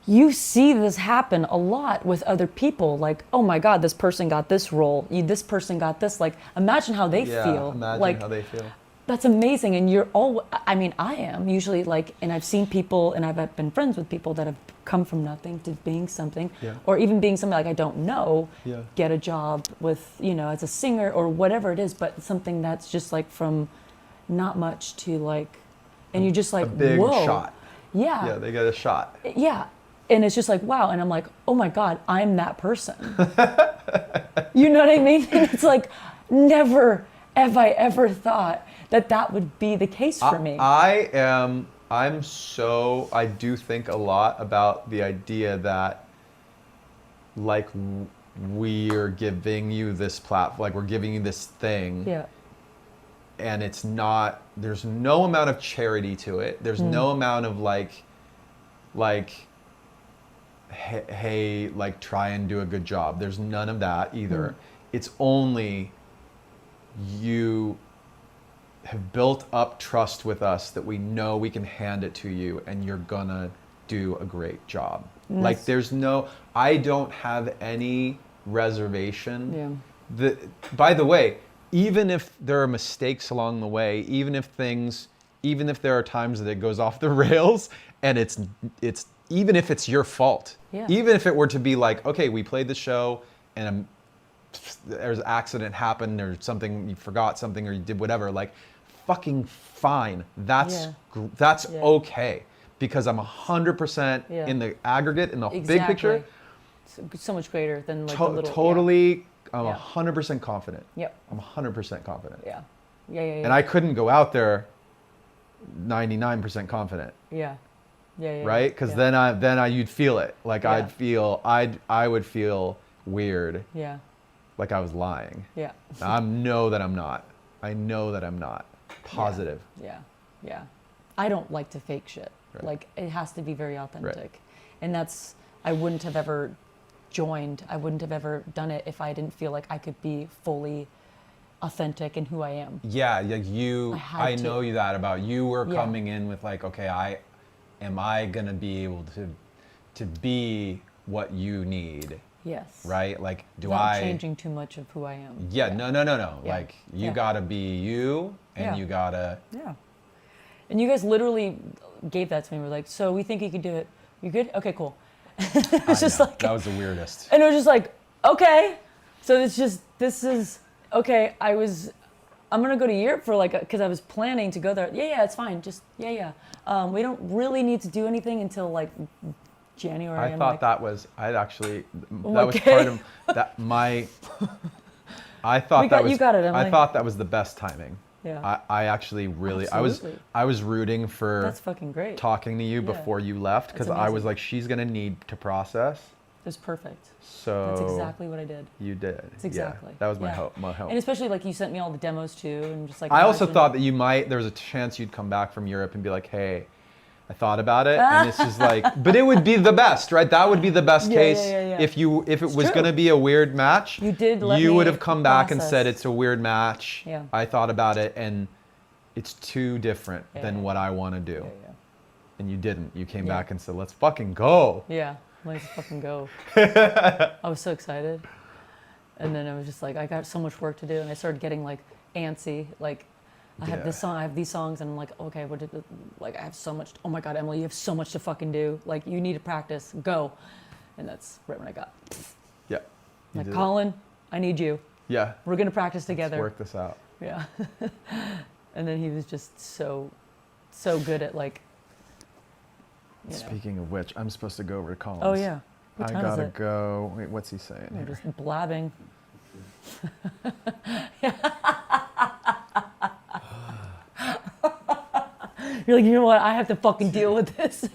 you see this happen a lot with other people. Like, oh my God, this person got this role. This person got this. Like, imagine how they feel. Imagine like, how they feel. that's amazing. And you're all, I mean, I am usually like, and I've seen people and I've been friends with people that have come from nothing to being something, Yeah. or even being something like I don't know, Yeah. get a job with, you know, as a singer or whatever it is, but something that's just like from not much to like, and you're just like, A big whoa. shot. Yeah. Yeah, they get a shot. Yeah. And it's just like, wow. And I'm like, oh my God, I'm that person. You know what I mean? And it's like, never have I ever thought that that would be the case for me. I do think a lot about the idea that like we're giving you this platform, like we're giving you this thing. Yeah. And it's not, there's no amount of charity to it. There's no amount of like, hey, like try and do a good job. There's none of that either. It's only you have built up trust with us that we know we can hand it to you and you're gonna do a great job. Like there's no, I don't have any reservation. Yeah. By the way, even if there are mistakes along the way, even if there are times that it goes off the rails and it's even if it's your fault, Yeah. even if it were to be like, okay, we played the show and there's an accident happened or something, you forgot something or you did whatever, like fucking fine. That's Yeah. okay because I'm 100% Yeah. in the aggregate, in the big picture. So much greater than like the little. Totally, I'm Yeah. 100% confident. Yep. I'm 100% confident. Yeah. Yeah. Yeah. Yeah. And I couldn't go out there 99% confident, Yeah. Yeah. Yeah. right? Because yeah. then you'd feel it. Like Yeah. I would feel weird, Yeah. like I was lying. Yeah. I know that I'm not. I know that I'm not. Positive. Yeah. Yeah. I don't like to fake shit. Right. Like it has to be very authentic. And that's, I wouldn't have ever joined. I wouldn't have ever done it if I didn't feel like I could be fully authentic in who I am. Yeah, like you, I know you that about you were Yeah. coming in with like, okay, am I gonna be able to be what you need, Yes. right? Like, do Without I changing too much of who I am. Yeah, no. Yeah. Like you Yeah. gotta be you, and Yeah. you gotta. Yeah. And you guys literally gave that to me. We're like, so we think you could do it. You good? Okay, cool. It's just like that was the weirdest. And it was just like, okay. So it's just, this is, okay, I'm going to go to Europe for like, because I was planning to go there. Yeah, it's fine. Just, yeah. We don't really need to do anything until like January. I thought that was, that was Okay. part of that, I thought that was, you got it, I Emily. thought that was the best timing. Yeah. I actually really, Absolutely. I was rooting for That's fucking great. talking to you Yeah. before you left because That's I was amazing. like, she's gonna need to process. It was perfect. So That's exactly what I did. you did. That's exactly. Yeah, that was my yeah. hope. My hope. And especially like you sent me all the demos too, and just like. I also imagine- thought that there was a chance you'd come back from Europe and be like, hey, I thought about it, and this is like, but it would be the best, right? That would be the best Yeah, case yeah. if it was true. going to be a weird match. You did let You me would have come back and process. said it's a weird match. Yeah. I thought about it, and it's too different Yeah, than yeah. what I want to do. Yeah. And you didn't. You came Yeah. back and said, let's fucking go. Yeah, let's fucking go. I was so excited. And then I was just like, I got so much work to do. And I started getting like antsy. Like, I have this song, I have these songs, and I'm like, okay, what did like I have so much. Oh my God, Emily, you have so much to fucking do. Like you need to practice. Go, and that's right when I got. Yeah. Like Colin, I need you. Yeah. We're gonna practice together. Let's work this out. Yeah. And then he was just so good at like. Speaking of which, I'm supposed to go over to Colin's. Oh yeah. What I time gotta is it? go. Wait, what's he saying We're here? just blabbing. You're like, you know what? I have to fucking deal with this.